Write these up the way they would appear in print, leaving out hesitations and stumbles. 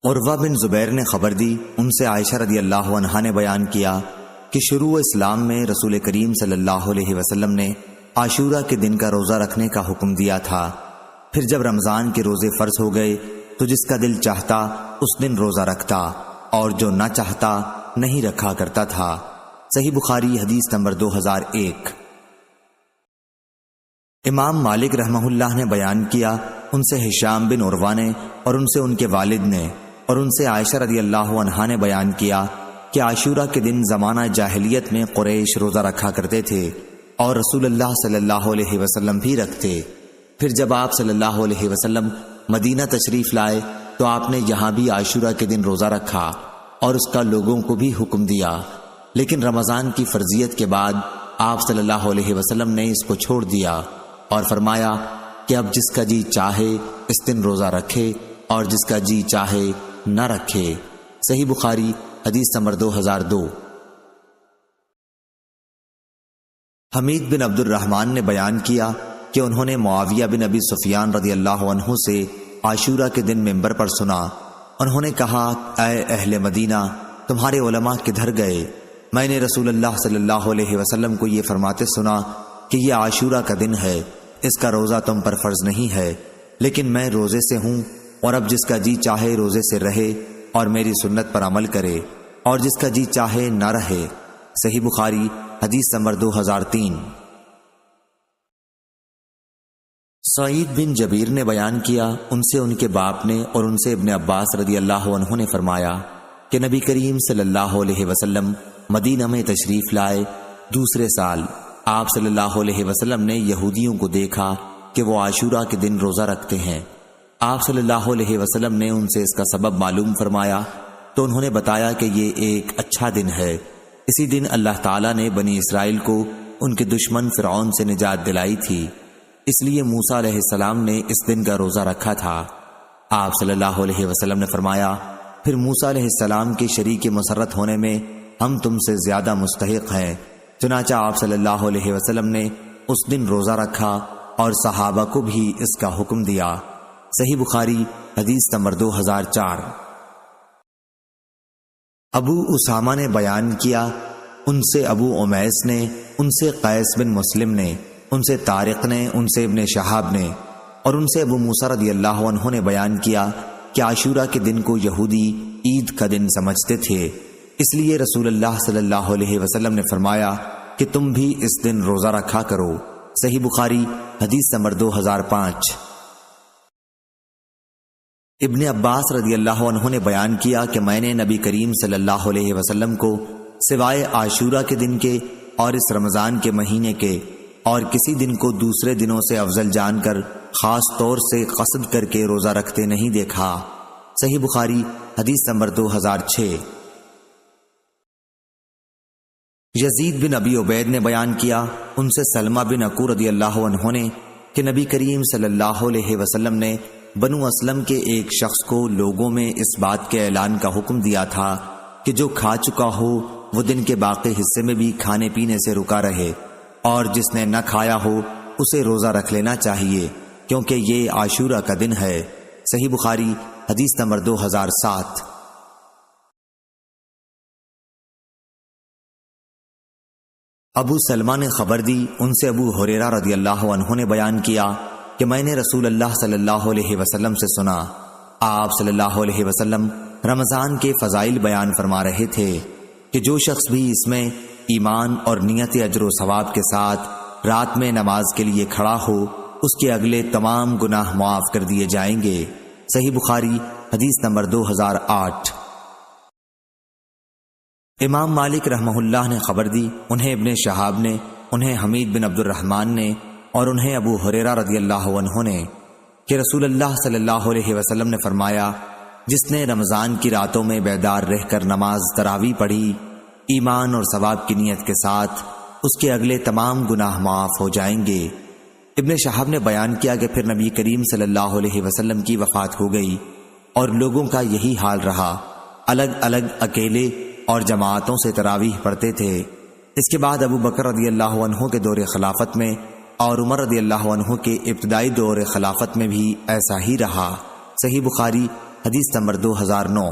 عروہ بن زبیر نے خبر دی، ان سے عائشہ رضی اللہ عنہا نے بیان کیا کہ شروع اسلام میں رسول کریم صلی اللہ علیہ وسلم نے عاشورہ کے دن کا روزہ رکھنے کا حکم دیا تھا۔ پھر جب رمضان کے روزے فرض ہو گئے تو جس کا دل چاہتا اس دن روزہ رکھتا اور جو نہ چاہتا نہیں رکھا کرتا تھا۔ صحیح بخاری حدیث نمبر 2001۔ امام مالک رحمہ اللہ نے بیان کیا، ان سے ہشام بن عروہ نے اور ان سے ان کے والد نے اور ان سے عائشہ رضی اللہ عنہا نے بیان کیا کہ عاشورہ کے دن زمانہ جاہلیت میں قریش روزہ رکھا کرتے تھے اور رسول اللہ صلی اللہ علیہ وسلم بھی رکھتے۔ پھر جب آپ صلی اللہ علیہ وسلم مدینہ تشریف لائے تو آپ نے یہاں بھی عاشورہ کے دن روزہ رکھا اور اس کا لوگوں کو بھی حکم دیا، لیکن رمضان کی فرضیت کے بعد آپ صلی اللہ علیہ وسلم نے اس کو چھوڑ دیا اور فرمایا کہ اب جس کا جی چاہے اس دن روزہ رکھے اور جس کا جی چاہے نہ رکھے۔ صحیح بخاری حدیث نمبر 2002۔ حمید بن عبد الرحمن نے بیان کیا کہ انہوں نے معاویہ بن ابی سفیان رضی اللہ عنہ سے عاشورہ کے دن منبر پر سنا۔ انہوں نے کہا، اے اہل مدینہ، تمہارے علماء کدھر گئے؟ میں نے رسول اللہ صلی اللہ علیہ وسلم کو یہ فرماتے سنا کہ یہ عاشورہ کا دن ہے، اس کا روزہ تم پر فرض نہیں ہے، لیکن میں روزے سے ہوں، اور اب جس کا جی چاہے روزے سے رہے اور میری سنت پر عمل کرے اور جس کا جی چاہے نہ رہے۔ صحیح بخاری حدیث نمبر 2003۔ سعید بن جبیر نے بیان کیا، ان سے ان کے باپ نے اور ان سے ابن عباس رضی اللہ عنہ نے فرمایا کہ نبی کریم صلی اللہ علیہ وسلم مدینہ میں تشریف لائے، دوسرے سال آپ صلی اللہ علیہ وسلم نے یہودیوں کو دیکھا کہ وہ عاشورہ کے دن روزہ رکھتے ہیں۔ آپ صلی اللہ علیہ وسلم نے ان سے اس کا سبب معلوم فرمایا تو انہوں نے بتایا کہ یہ ایک اچھا دن ہے، اسی دن اللہ تعالیٰ نے بنی اسرائیل کو ان کے دشمن فرعون سے نجات دلائی تھی، اس لیے موسیٰ علیہ السلام نے اس دن کا روزہ رکھا تھا۔ آپ صلی اللہ علیہ وسلم نے فرمایا، پھر موسیٰ علیہ السلام کے شریک مسرت ہونے میں ہم تم سے زیادہ مستحق ہیں، چنانچہ آپ صلی اللہ علیہ وسلم نے اس دن روزہ رکھا اور صحابہ کو بھی اس کا حکم دیا۔ صحیح بخاری حدیث نمبر 2004۔ ابو اسامہ نے بیان کیا، ان سے ابو امیس نے، ان سے قیس بن مسلم نے، ان سے طارق نے، ان سے ابن شہاب نے اور ان سے ابو موسیٰ رضی اللہ عنہ نے بیان کیا کہ عاشورہ کے دن کو یہودی عید کا دن سمجھتے تھے، اس لیے رسول اللہ صلی اللہ علیہ وسلم نے فرمایا کہ تم بھی اس دن روزہ رکھا کرو۔ صحیح بخاری حدیث نمبر 2005۔ ابن عباس رضی اللہ عنہ نے بیان کیا کہ میں نے نبی کریم صلی اللہ علیہ وسلم کو سوائے عاشورہ کے دن کے اور اس رمضان کے مہینے کے اور کسی دن کو دوسرے دنوں سے افضل جان کر خاص طور سے قصد کر کے روزہ رکھتے نہیں دیکھا۔ صحیح بخاری حدیث نمبر 2006۔ یزید بن ابی عبید نے بیان کیا، ان سے سلمہ بن عکو رضی اللہ عنہ نے کہ نبی کریم صلی اللہ علیہ وسلم نے بنو اسلم کے ایک شخص کو لوگوں میں اس بات کے اعلان کا حکم دیا تھا کہ جو کھا چکا ہو وہ دن کے باقی حصے میں بھی کھانے پینے سے رکا رہے، اور جس نے نہ کھایا ہو اسے روزہ رکھ لینا چاہیے، کیونکہ یہ عاشورہ کا دن ہے۔ صحیح بخاری حدیث نمبر 2007۔ ابو سلمہ نے خبر دی، ان سے ابو ہریرہ رضی اللہ عنہ نے بیان کیا کہ میں نے رسول اللہ صلی اللہ علیہ وسلم سے سنا، آپ صلی اللہ علیہ وسلم رمضان کے فضائل بیان فرما رہے تھے کہ جو شخص بھی اس میں ایمان اور نیت اجر و ثواب کے ساتھ رات میں نماز کے لیے کھڑا ہو، اس کے اگلے تمام گناہ معاف کر دیے جائیں گے۔ صحیح بخاری حدیث نمبر 2008۔ امام مالک رحمہ اللہ نے خبر دی، انہیں ابن شہاب نے، انہیں حمید بن عبد الرحمن نے اور انہیں ابو ہریرہ رضی اللہ عنہ نے کہ رسول اللہ صلی اللہ علیہ وسلم نے فرمایا، جس نے رمضان کی راتوں میں بیدار رہ کر نماز تراویح پڑھی ایمان اور ثواب کی نیت کے ساتھ، اس کے اگلے تمام گناہ معاف ہو جائیں گے۔ ابن شہاب نے بیان کیا کہ پھر نبی کریم صلی اللہ علیہ وسلم کی وفات ہو گئی اور لوگوں کا یہی حال رہا، الگ الگ اکیلے اور جماعتوں سے تراویح پڑھتے تھے۔ اس کے بعد ابو بکر رضی اللہ عنہ کے دور خلافت میں اور عمر رضی اللہ عنہ کے ابتدائی دور خلافت میں بھی ایسا ہی رہا۔ صحیح بخاری حدیث نمبر 2009۔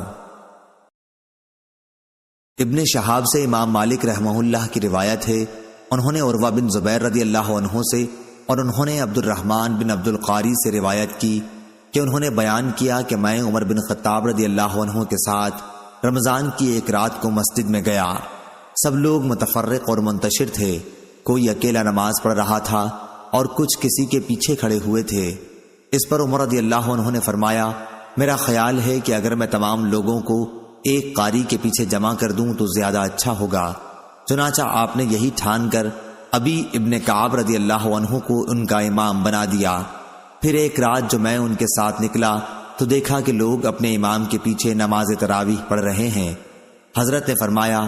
ابن شہاب سے امام مالک رحمہ اللہ کی روایت ہے، انہوں نے عروہ بن زبیر رضی اللہ عنہ سے اور انہوں نے عبد الرحمن بن عبد القاری سے روایت کی کہ انہوں نے بیان کیا کہ میں عمر بن خطاب رضی اللہ عنہ کے ساتھ رمضان کی ایک رات کو مسجد میں گیا۔ سب لوگ متفرق اور منتشر تھے، کوئی اکیلا نماز پڑھ رہا تھا اور کچھ کسی کے پیچھے کھڑے ہوئے تھے۔ اس پر عمر رضی اللہ عنہ نے فرمایا، میرا خیال ہے کہ اگر میں تمام لوگوں کو ایک قاری کے پیچھے جمع کر دوں تو زیادہ اچھا ہوگا۔ چنانچہ آپ نے یہی ٹھان کر ابی ابن کعب رضی اللہ عنہ کو ان کا امام بنا دیا۔ پھر ایک رات جو میں ان کے ساتھ نکلا تو دیکھا کہ لوگ اپنے امام کے پیچھے نماز تراویح پڑھ رہے ہیں۔ حضرت نے فرمایا،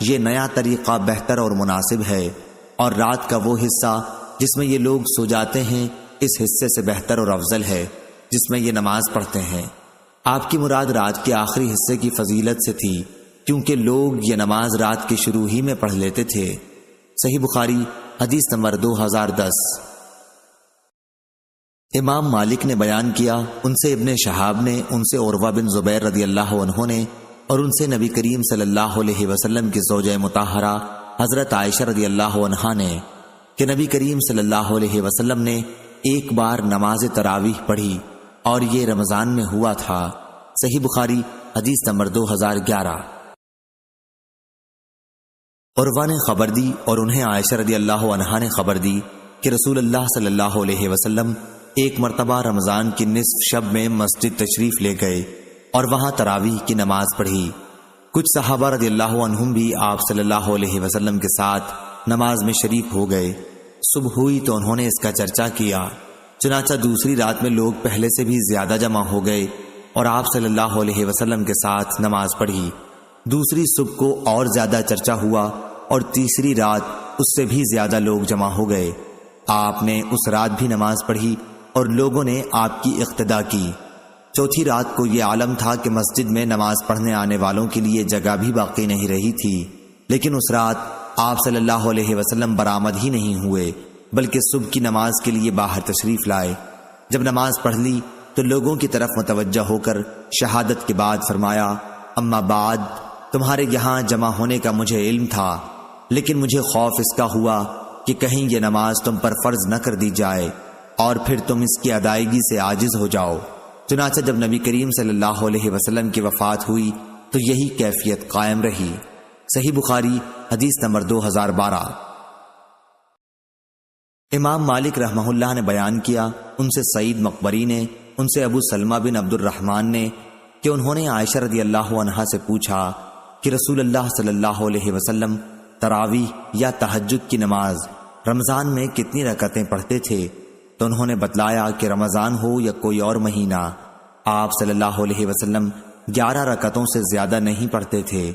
یہ نیا طریقہ بہتر اور مناسب ہے، اور رات کا وہ حصہ جس میں یہ لوگ سو جاتے ہیں اس حصے سے بہتر اور افضل ہے جس میں یہ نماز پڑھتے ہیں۔ آپ کی مراد رات کے آخری حصے کی فضیلت سے تھی، کیونکہ لوگ یہ نماز رات کے شروع ہی میں پڑھ لیتے تھے۔ صحیح بخاری حدیث نمبر 2010۔ امام مالک نے بیان کیا، ان سے ابن شہاب نے، ان سے عروہ بن زبیر رضی اللہ عنہ نے، اور ان سے نبی کریم صلی اللہ علیہ وسلم کی زوجہ مطہرہ حضرت عائشہ رضی اللہ عنہا نے کہ نبی کریم صلی اللہ علیہ وسلم نے ایک بار نماز تراویح پڑھی اور یہ رمضان میں ہوا تھا۔ صحیح بخاری حدیث نمبر 2011۔ عروہ نے خبر دی اور انہیں عائشہ رضی اللہ عنہا نے خبر دی کہ رسول اللہ صلی اللہ علیہ وسلم ایک مرتبہ رمضان کی نصف شب میں مسجد تشریف لے گئے اور وہاں تراویح کی نماز پڑھی۔ کچھ صحابہ رضی اللہ عنہم بھی آپ صلی اللہ علیہ وسلم کے ساتھ نماز میں شریک ہو گئے۔ صبح ہوئی تو انہوں نے اس کا چرچا کیا، چنانچہ دوسری رات میں لوگ پہلے سے بھی زیادہ جمع ہو گئے اور آپ صلی اللہ علیہ وسلم کے ساتھ نماز پڑھی۔ دوسری صبح کو اور زیادہ چرچا ہوا اور تیسری رات اس سے بھی زیادہ لوگ جمع ہو گئے۔ آپ نے اس رات بھی نماز پڑھی اور لوگوں نے آپ کی اقتدا کی۔ چوتھی رات کو یہ عالم تھا کہ مسجد میں نماز پڑھنے آنے والوں کے لیے جگہ بھی باقی نہیں رہی تھی، لیکن اس رات آپ صلی اللہ علیہ وسلم برآمد ہی نہیں ہوئے، بلکہ صبح کی نماز کے لیے باہر تشریف لائے۔ جب نماز پڑھ لی تو لوگوں کی طرف متوجہ ہو کر شہادت کے بعد فرمایا، اما بعد، تمہارے یہاں جمع ہونے کا مجھے علم تھا، لیکن مجھے خوف اس کا ہوا کہ کہیں یہ نماز تم پر فرض نہ کر دی جائے اور پھر تم اس کی ادائیگی سے عاجز ہو جاؤ۔ چنانچہ جب نبی کریم صلی اللہ علیہ وسلم کی وفات ہوئی تو یہی کیفیت قائم رہی۔ صحیح بخاری حدیث نمبر 2012۔ امام مالک رحمہ اللہ نے بیان کیا، ان سے سعید مقبری نے، ان سے ابو سلمہ بن عبد الرحمن نے کہ انہوں نے عائشہ رضی اللہ عنہا سے پوچھا کہ رسول اللہ صلی اللہ علیہ وسلم تراویح یا تہجد کی نماز رمضان میں کتنی رکعتیں پڑھتے تھے؟ تو انہوں نے بتلایا کہ رمضان ہو یا کوئی اور مہینہ، آپ صلی اللہ علیہ وسلم 11 رکعتوں سے زیادہ نہیں پڑھتے تھے۔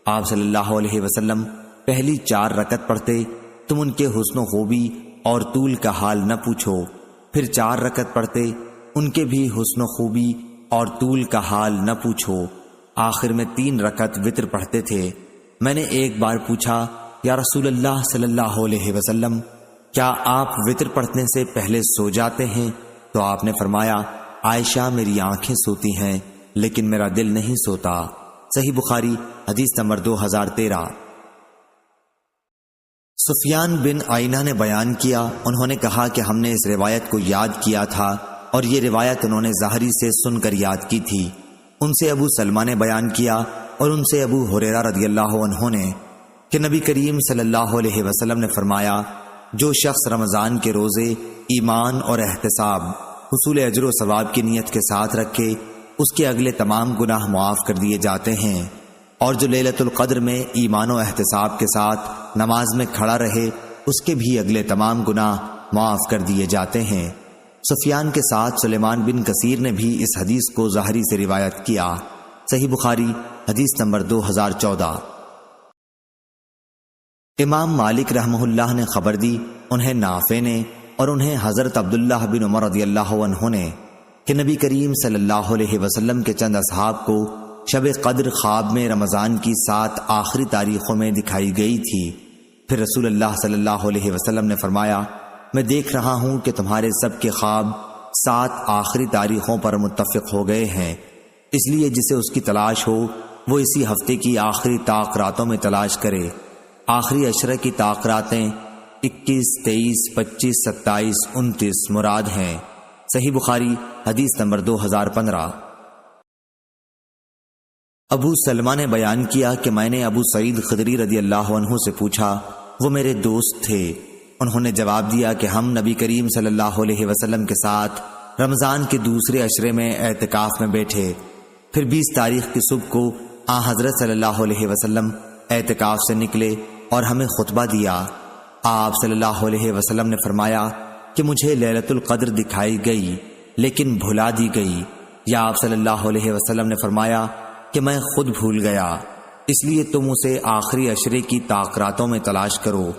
آپ صلی اللہ علیہ وسلم پہلی 4 رکعت پڑھتے، تم ان کے حسن و خوبی اور طول کا حال نہ پوچھو، پھر 4 رکعت پڑھتے، ان کے بھی حسن و خوبی اور طول کا حال نہ پوچھو، آخر میں 3 رکعت وتر پڑھتے تھے۔ میں نے ایک بار پوچھا، یا رسول اللہ صلی اللہ علیہ وسلم، کیا آپ وتر پڑھنے سے پہلے سو جاتے ہیں؟ تو آپ نے فرمایا، عائشہ میری آنکھیں سوتی ہیں لیکن میرا دل نہیں سوتا۔ صحیح بخاری حدیث نمبر 2013۔ سفیان بن عینہ نے بیان کیا، انہوں نے کہا کہ ہم نے اس روایت کو یاد کیا تھا اور یہ روایت انہوں نے ظاہری سے سن کر یاد کی تھی۔ ان سے ابو سلمہ نے بیان کیا اور ان سے ابو ہریرہ رضی اللہ عنہ نے کہ نبی کریم صلی اللہ علیہ وسلم نے فرمایا، جو شخص رمضان کے روزے ایمان اور احتساب حصول اجر و ثواب کی نیت کے ساتھ رکھے، اس کے اگلے تمام گناہ معاف کر دیے جاتے ہیں، اور جو لیلۃ القدر میں ایمان و احتساب کے ساتھ نماز میں کھڑا رہے، اس کے بھی اگلے تمام گناہ معاف کر دیے جاتے ہیں۔ سفیان کے ساتھ سلیمان بن کثیر نے بھی اس حدیث کو ظاہری سے روایت کیا۔ صحیح بخاری حدیث نمبر 2014۔ امام مالک رحمہ اللہ نے خبر دی، انہیں نافع نے اور انہیں حضرت عبداللہ بن عمر رضی اللہ عنہ نے کہ نبی کریم صلی اللہ علیہ وسلم کے چند اصحاب کو شب قدر خواب میں رمضان کی 7 آخری تاریخوں میں دکھائی گئی تھی۔ پھر رسول اللہ صلی اللہ علیہ وسلم نے فرمایا، میں دیکھ رہا ہوں کہ تمہارے سب کے خواب 7 آخری تاریخوں پر متفق ہو گئے ہیں۔ اس لیے جسے اس کی تلاش ہو وہ اسی ہفتے کی آخری طاق راتوں میں تلاش کرے۔ آخری عشرہ کی طاق راتیں 21، 23، 25، 27، 29 مراد ہیں۔ صحیح بخاری حدیث نمبر 2015۔ ابو سلمہ نے بیان کیا کہ میں نے ابو سعید خدری رضی اللہ عنہ سے پوچھا، وہ میرے دوست تھے۔ انہوں نے جواب دیا کہ ہم نبی کریم صلی اللہ علیہ وسلم کے ساتھ رمضان کے دوسرے عشرے میں اعتکاف میں بیٹھے، پھر 20 تاریخ کی صبح کو حضرت صلی اللہ علیہ وسلم اعتکاف سے نکلے اور ہمیں خطبہ دیا۔ آپ صلی اللہ علیہ وسلم نے فرمایا کہ مجھے لیلۃ القدر دکھائی گئی لیکن بھلا دی گئی، یا آپ صلی اللہ علیہ وسلم نے فرمایا کہ میں خود بھول گیا، اس لیے تم اسے آخری عشرے کی طاق راتوں میں تلاش کرو۔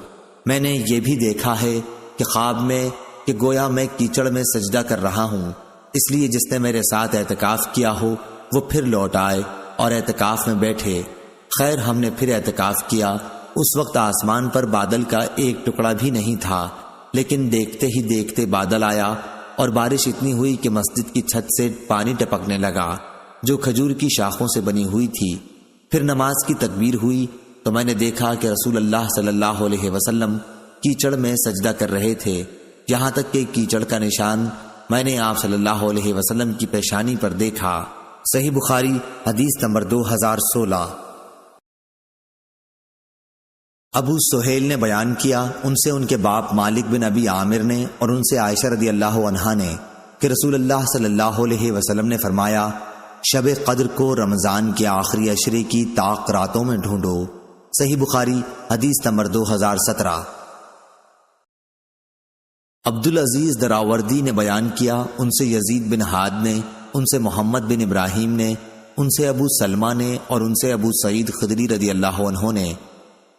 میں نے یہ بھی دیکھا ہے کہ خواب میں کہ گویا میں کیچڑ میں سجدہ کر رہا ہوں، اس لیے جس نے میرے ساتھ اعتکاف کیا ہو وہ پھر لوٹ آئے اور اعتکاف میں بیٹھے۔ خیر ہم نے پھر اعتکاف کیا۔ اس وقت آسمان پر بادل کا ایک ٹکڑا بھی نہیں تھا، لیکن دیکھتے ہی دیکھتے بادل آیا اور بارش اتنی ہوئی کہ مسجد کی چھت سے پانی ٹپکنے لگا جو کھجور کی شاخوں سے بنی ہوئی تھی۔ پھر نماز کی تکبیر ہوئی تو میں نے دیکھا کہ رسول اللہ صلی اللہ علیہ وسلم کیچڑ میں سجدہ کر رہے تھے، یہاں تک کہ کیچڑ کا نشان میں نے آپ صلی اللہ علیہ وسلم کی پیشانی پر دیکھا۔ صحیح بخاری حدیث نمبر 2016۔ ابو سہیل نے بیان کیا، ان سے ان کے باپ مالک بن ابی عامر نے اور ان سے عائشہ رضی اللہ عنہا نے کہ رسول اللہ صلی اللہ علیہ وسلم نے فرمایا، شب قدر کو رمضان کے آخری عشرے کی طاق راتوں میں ڈھونڈو۔ صحیح بخاری حدیث نمبر 2017۔ عبدالعزیز دراوردی نے بیان کیا، ان سے یزید بن ہاد نے، ان سے محمد بن ابراہیم نے، ان سے ابو سلمہ نے اور ان سے ابو سعید خدری رضی اللہ عنہ نے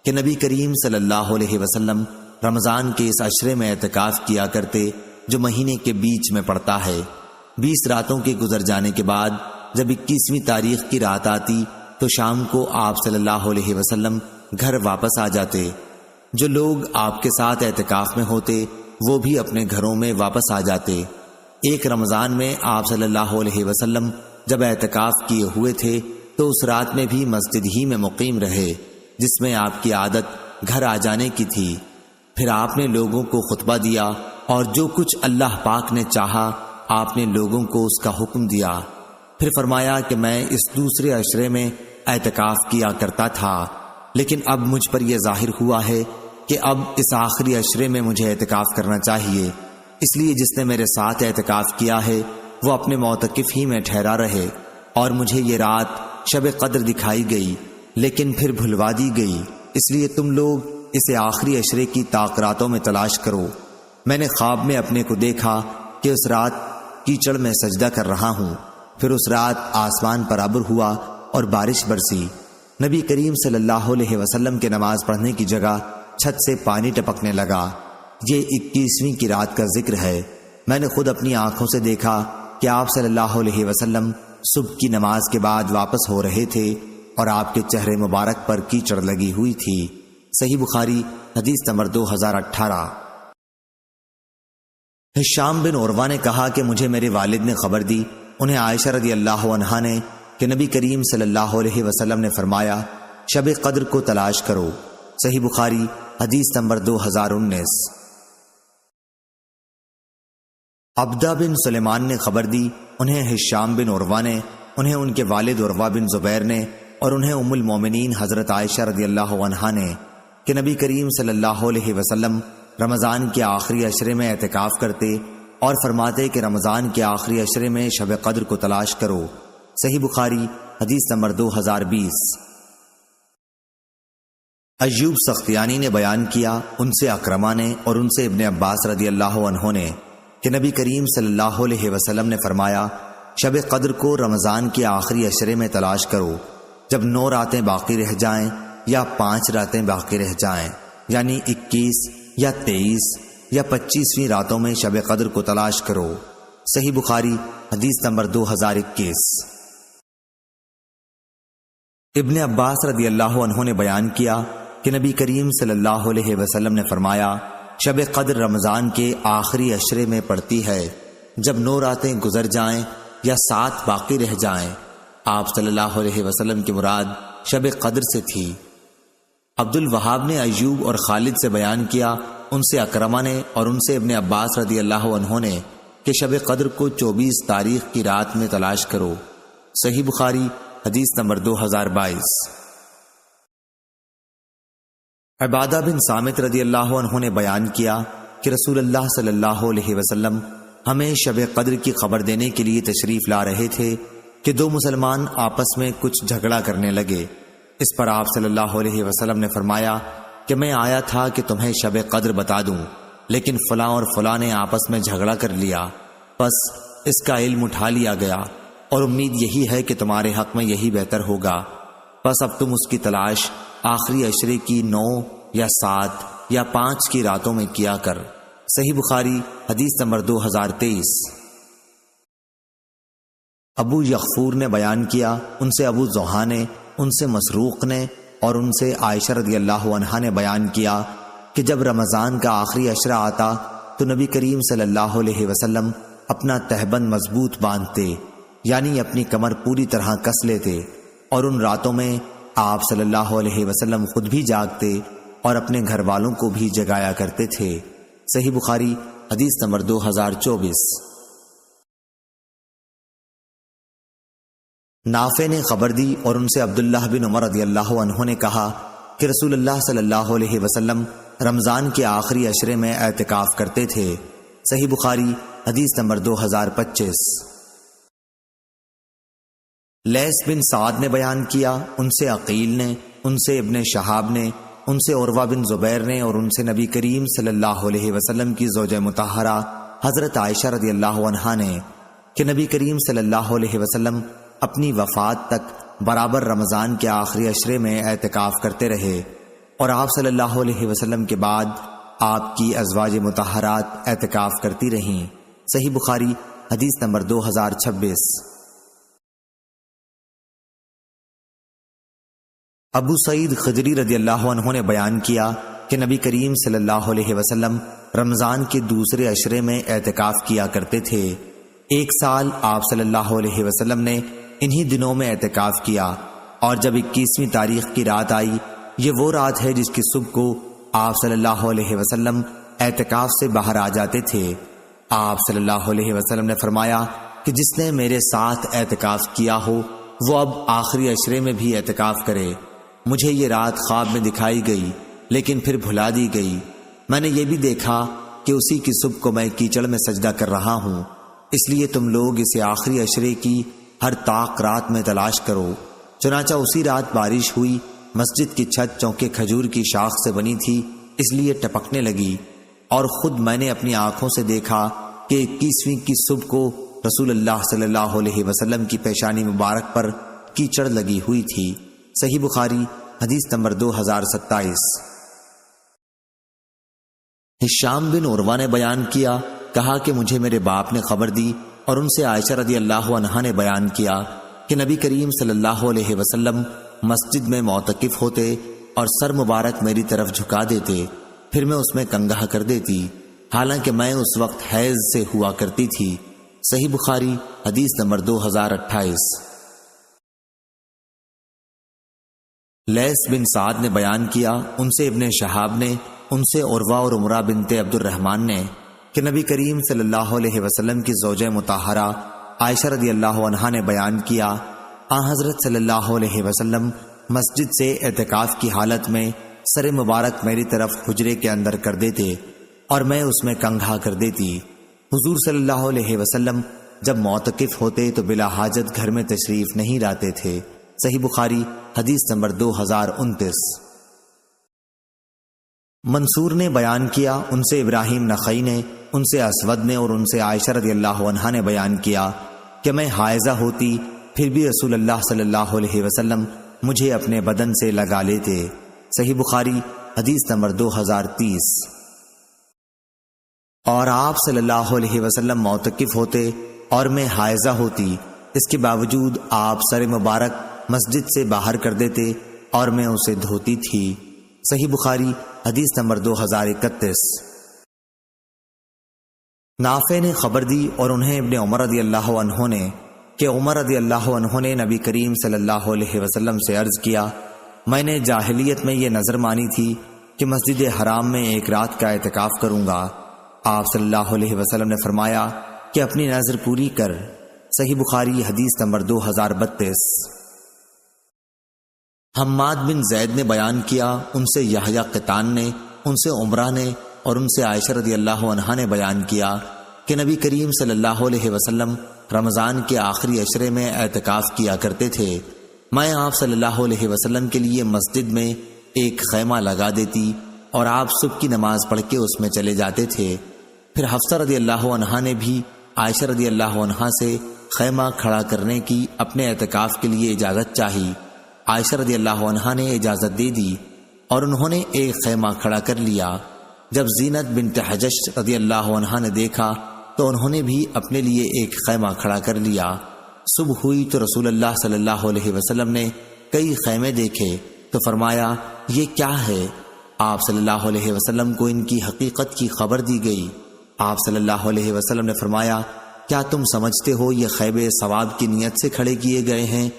کہ نبی کریم صلی اللہ علیہ وسلم رمضان کے اس عشرے میں اعتکاف کیا کرتے جو مہینے کے بیچ میں پڑتا ہے۔ 20 راتوں کے گزر جانے کے بعد جب 21ویں تاریخ کی رات آتی تو شام کو آپ صلی اللہ علیہ وسلم گھر واپس آ جاتے۔ جو لوگ آپ کے ساتھ اعتکاف میں ہوتے وہ بھی اپنے گھروں میں واپس آ جاتے۔ ایک رمضان میں آپ صلی اللہ علیہ وسلم جب اعتکاف کیے ہوئے تھے تو اس رات میں بھی مسجد ہی میں مقیم رہے جس میں آپ کی عادت گھر آ جانے کی تھی۔ پھر آپ نے لوگوں کو خطبہ دیا اور جو کچھ اللہ پاک نے چاہا آپ نے لوگوں کو اس کا حکم دیا۔ پھر فرمایا کہ میں اس دوسرے عشرے میں اعتکاف کیا کرتا تھا، لیکن اب مجھ پر یہ ظاہر ہوا ہے کہ اب اس آخری عشرے میں مجھے اعتکاف کرنا چاہیے، اس لیے جس نے میرے ساتھ اعتکاف کیا ہے وہ اپنے معتکف ہی میں ٹھہرا رہے۔ اور مجھے یہ رات شب قدر دکھائی گئی لیکن پھر بھلوا دی گئی، اس لیے تم لوگ اسے آخری عشرے کی طاق راتوں میں تلاش کرو۔ میں نے خواب میں اپنے کو دیکھا کہ اس رات کیچڑ میں سجدہ کر رہا ہوں، پھر اس رات آسمان پر ابر ہوا اور بارش برسی۔ نبی کریم صلی اللہ علیہ وسلم کے نماز پڑھنے کی جگہ چھت سے پانی ٹپکنے لگا۔ یہ 21ویں کی رات کا ذکر ہے۔ میں نے خود اپنی آنکھوں سے دیکھا کہ آپ صلی اللہ علیہ وسلم صبح کی نماز کے بعد واپس ہو رہے تھے اور آپ کے چہرے مبارک پر کیچڑ لگی ہوئی تھی۔ صحیح بخاری حدیث نمبر 2018۔ ہشام بن عروہ نے کہا کہ مجھے میرے والد نے خبر دی، انہیں عائشہ رضی اللہ عنہا نے کہ نبی کریم صلی اللہ علیہ وسلم نے فرمایا، شب قدر کو تلاش کرو۔ صحیح بخاری حدیث نمبر 2019۔ عبدہ بن سلیمان نے خبر دی، انہیں ہشام بن عروہ نے، انہیں ان کے والد عروہ بن زبیر نے اور انہیں ام المومنین حضرت عائشہ رضی اللہ عنہا نے کہ نبی کریم صلی اللہ علیہ وسلم رمضان کے آخری عشرے میں اعتکاف کرتے اور فرماتے کہ رمضان کے آخری عشرے میں شب قدر کو تلاش کرو۔ صحیح بخاری حدیث نمبر 2020۔ ایوب سختیانی نے بیان کیا، ان سے اکرمہ نے اور ان سے ابن عباس رضی اللہ عنہ نے کہ نبی کریم صلی اللہ علیہ وسلم نے فرمایا، شب قدر کو رمضان کے آخری عشرے میں تلاش کرو، جب 9 راتیں باقی رہ جائیں یا 5 راتیں باقی رہ جائیں، یعنی 21 یا 23 یا 25ویں راتوں میں شب قدر کو تلاش کرو۔ صحیح بخاری حدیث نمبر 2021۔ ابن عباس رضی اللہ عنہ نے بیان کیا کہ نبی کریم صلی اللہ علیہ وسلم نے فرمایا، شب قدر رمضان کے آخری عشرے میں پڑتی ہے جب 9 راتیں گزر جائیں یا 7 باقی رہ جائیں، آپ صلی اللہ علیہ وسلم کی مراد شب قدر سے تھی۔ عبد الوہاب نے ایوب اور خالد سے بیان کیا، ان سے اکرمہ نے اور ان سے ابن عباس رضی اللہ عنہ نے کہ شب قدر کو 24 تاریخ کی رات میں تلاش کرو۔ صحیح بخاری حدیث نمبر 2022۔ عبادہ بن صامت رضی اللہ عنہ نے بیان کیا کہ رسول اللہ صلی اللہ علیہ وسلم ہمیں شب قدر کی خبر دینے کے لیے تشریف لا رہے تھے کہ دو مسلمان آپس میں کچھ جھگڑا کرنے لگے۔ اس پر آپ صلی اللہ علیہ وسلم نے فرمایا کہ میں آیا تھا کہ تمہیں شب قدر بتا دوں، لیکن فلاں اور فلاں نے آپس میں جھگڑا کر لیا، بس اس کا علم اٹھا لیا گیا اور امید یہی ہے کہ تمہارے حق میں یہی بہتر ہوگا، بس اب تم اس کی تلاش آخری عشرے کی 9 یا 7 یا 5 کی راتوں میں کیا کر۔ صحیح بخاری حدیث نمبر 2023۔ ابو یغفور نے بیان کیا، ان سے ابو زحا نے، ان سے مسروق نے اور ان سے عائشہ رضی اللہ عنہا نے بیان کیا کہ جب رمضان کا آخری عشرہ آتا تو نبی کریم صلی اللہ علیہ وسلم اپنا تہبند مضبوط باندھتے، یعنی اپنی کمر پوری طرح کس لیتے، اور ان راتوں میں آپ صلی اللہ علیہ وسلم خود بھی جاگتے اور اپنے گھر والوں کو بھی جگایا کرتے تھے۔ صحیح بخاری حدیث نمبر 2024۔ نافع نے خبر دی اور ان سے عبداللہ بن عمر رضی اللہ عنہ نے کہا کہ رسول اللہ صلی اللہ علیہ وسلم رمضان کے آخری عشرے میں اعتکاف کرتے تھے۔ صحیح بخاری حدیث نمبر 2025۔ لیث بن سعد نے بیان کیا، ان سے عقیل نے، ان سے ابن شہاب نے، ان سے عروہ بن زبیر نے اور ان سے نبی کریم صلی اللہ علیہ وسلم کی زوجہ مطہرہ حضرت عائشہ رضی اللہ عنہا نے کہ نبی کریم صلی اللہ علیہ وسلم اپنی وفات تک برابر رمضان کے آخری عشرے میں اعتکاف کرتے رہے، اور آپ صلی اللہ علیہ وسلم کے بعد آپ کی ازواج مطہرات اعتکاف کرتی رہیں۔ صحیح بخاری حدیث نمبر 2026۔ ابو سعید خدری رضی اللہ عنہ نے بیان کیا کہ نبی کریم صلی اللہ علیہ وسلم رمضان کے دوسرے عشرے میں اعتکاف کیا کرتے تھے۔ ایک سال آپ صلی اللہ علیہ وسلم نے انہی دنوں میں اعتکاف کیا، اور جب 21ویں تاریخ کی رات آئی، یہ وہ رات ہے جس کی صبح کو آپ صلی اللہ علیہ وسلم اعتکاف سے باہر آ جاتے تھے۔ آپ صلی اللہ علیہ وسلم نے فرمایا کہ جس نے میرے ساتھ اعتکاف کیا ہو وہ اب آخری عشرے میں بھی اعتکاف کرے۔ مجھے یہ رات خواب میں دکھائی گئی لیکن پھر بھلا دی گئی۔ میں نے یہ بھی دیکھا کہ اسی کی صبح کو میں کیچڑ میں سجدہ کر رہا ہوں، اس لیے تم لوگ اسے آخری عشرے کی ہر طاق رات میں تلاش کرو۔ چنانچہ اسی رات بارش ہوئی، مسجد کی چھت چونکہ کھجور کی شاخ سے بنی تھی اس لیے ٹپکنے لگی، اور خود میں نے اپنی آنکھوں سے دیکھا کہ 21ویں کی صبح کو رسول اللہ صلی اللہ علیہ وسلم کی پیشانی مبارک پر کیچڑ لگی ہوئی تھی۔ صحیح بخاری حدیث نمبر 2027۔ ہشام بن عروہ نے بیان کیا، کہا کہ مجھے میرے باپ نے خبر دی اور ان سے عائشہ رضی اللہ عنہا نے بیان کیا کہ نبی کریم صلی اللہ علیہ وسلم مسجد میں معتکف ہوتے اور سر مبارک میری طرف جھکا دیتے، پھر میں اس میں کنگھا کر دیتی، حالانکہ میں اس وقت حیض سے ہوا کرتی تھی۔ صحیح بخاری حدیث نمبر 2028۔ لیث بن سعد نے بیان کیا، ان سے ابن شہاب نے، ان سے عروہ اور عمرہ بنت عبد الرحمن نے کہ نبی کریم صلی اللہ علیہ وسلم کی زوجہ مطہرہ عائشہ رضی اللہ عنہا نے بیان کیا، حضرت صلی اللہ علیہ وسلم مسجد سے اعتکاف کی حالت میں سر مبارک میری طرف حجرے کے اندر کر دیتے اور میں اس میں کنگھا کر دیتی۔ حضور صلی اللہ علیہ وسلم جب معتکف ہوتے تو بلا حاجت گھر میں تشریف نہیں لاتے تھے۔ صحیح بخاری حدیث نمبر 2029۔ منصور نے بیان کیا، ان سے ابراہیم نخعی نے، ان سے اسود نے اور ان سے عائشہ رضی اللہ عنہا نے بیان کیا کہ میں حائضہ ہوتی پھر بھی رسول اللہ صلی اللہ علیہ وسلم مجھے اپنے بدن سے لگا لیتے۔ صحیح بخاری حدیث نمبر 2030۔ اور آپ صلی اللہ علیہ وسلم معتکف ہوتے اور میں حائضہ ہوتی، اس کے باوجود آپ سر مبارک مسجد سے باہر کر دیتے اور میں اسے دھوتی تھی۔ صحیح بخاری حدیث نمبر 2031۔ نافع نے خبر دی اور انہیں ابن عمر رضی اللہ عنہ نے کہ عمر رضی اللہ عنہ نے نبی کریم صلی اللہ علیہ وسلم سے عرض کیا، میں نے جاہلیت میں یہ نظر مانی تھی کہ مسجد حرام میں ایک رات کا اعتکاف کروں گا۔ آپ صلی اللہ علیہ وسلم نے فرمایا کہ اپنی نظر پوری کر۔ صحیح بخاری حدیث نمبر 2032۔ حماد بن زید نے بیان کیا، ان سے یحییٰ قطان نے، ان سے عمرہ نے اور ان سے عائشہ رضی اللہ عنہا نے بیان کیا کہ نبی کریم صلی اللہ علیہ وسلم رمضان کے آخری عشرے میں اعتکاف کیا کرتے تھے۔ میں آپ صلی اللہ علیہ وسلم کے لیے مسجد میں ایک خیمہ لگا دیتی اور آپ صبح کی نماز پڑھ کے اس میں چلے جاتے تھے۔ پھر حفصہ رضی اللہ عنہا نے بھی عائشہ رضی اللہ عنہا سے خیمہ کھڑا کرنے کی اپنے اعتکاف کے لیے اجازت چاہی۔ عائشہ رضی اللہ عنہا نے اجازت دے دی اور انہوں نے ایک خیمہ کھڑا کر لیا۔ جب زینت بنت حجش رضی اللہ عنہا نے دیکھا تو انہوں نے بھی اپنے لیے ایک خیمہ کھڑا کر لیا۔ صبح ہوئی تو رسول اللہ صلی اللہ علیہ وسلم نے کئی خیمے دیکھے تو فرمایا، یہ کیا ہے؟ آپ صلی اللہ علیہ وسلم کو ان کی حقیقت کی خبر دی گئی۔ آپ صلی اللہ علیہ وسلم نے فرمایا، کیا تم سمجھتے ہو یہ خیمے ثواب کی نیت سے کھڑے کیے گئے ہیں؟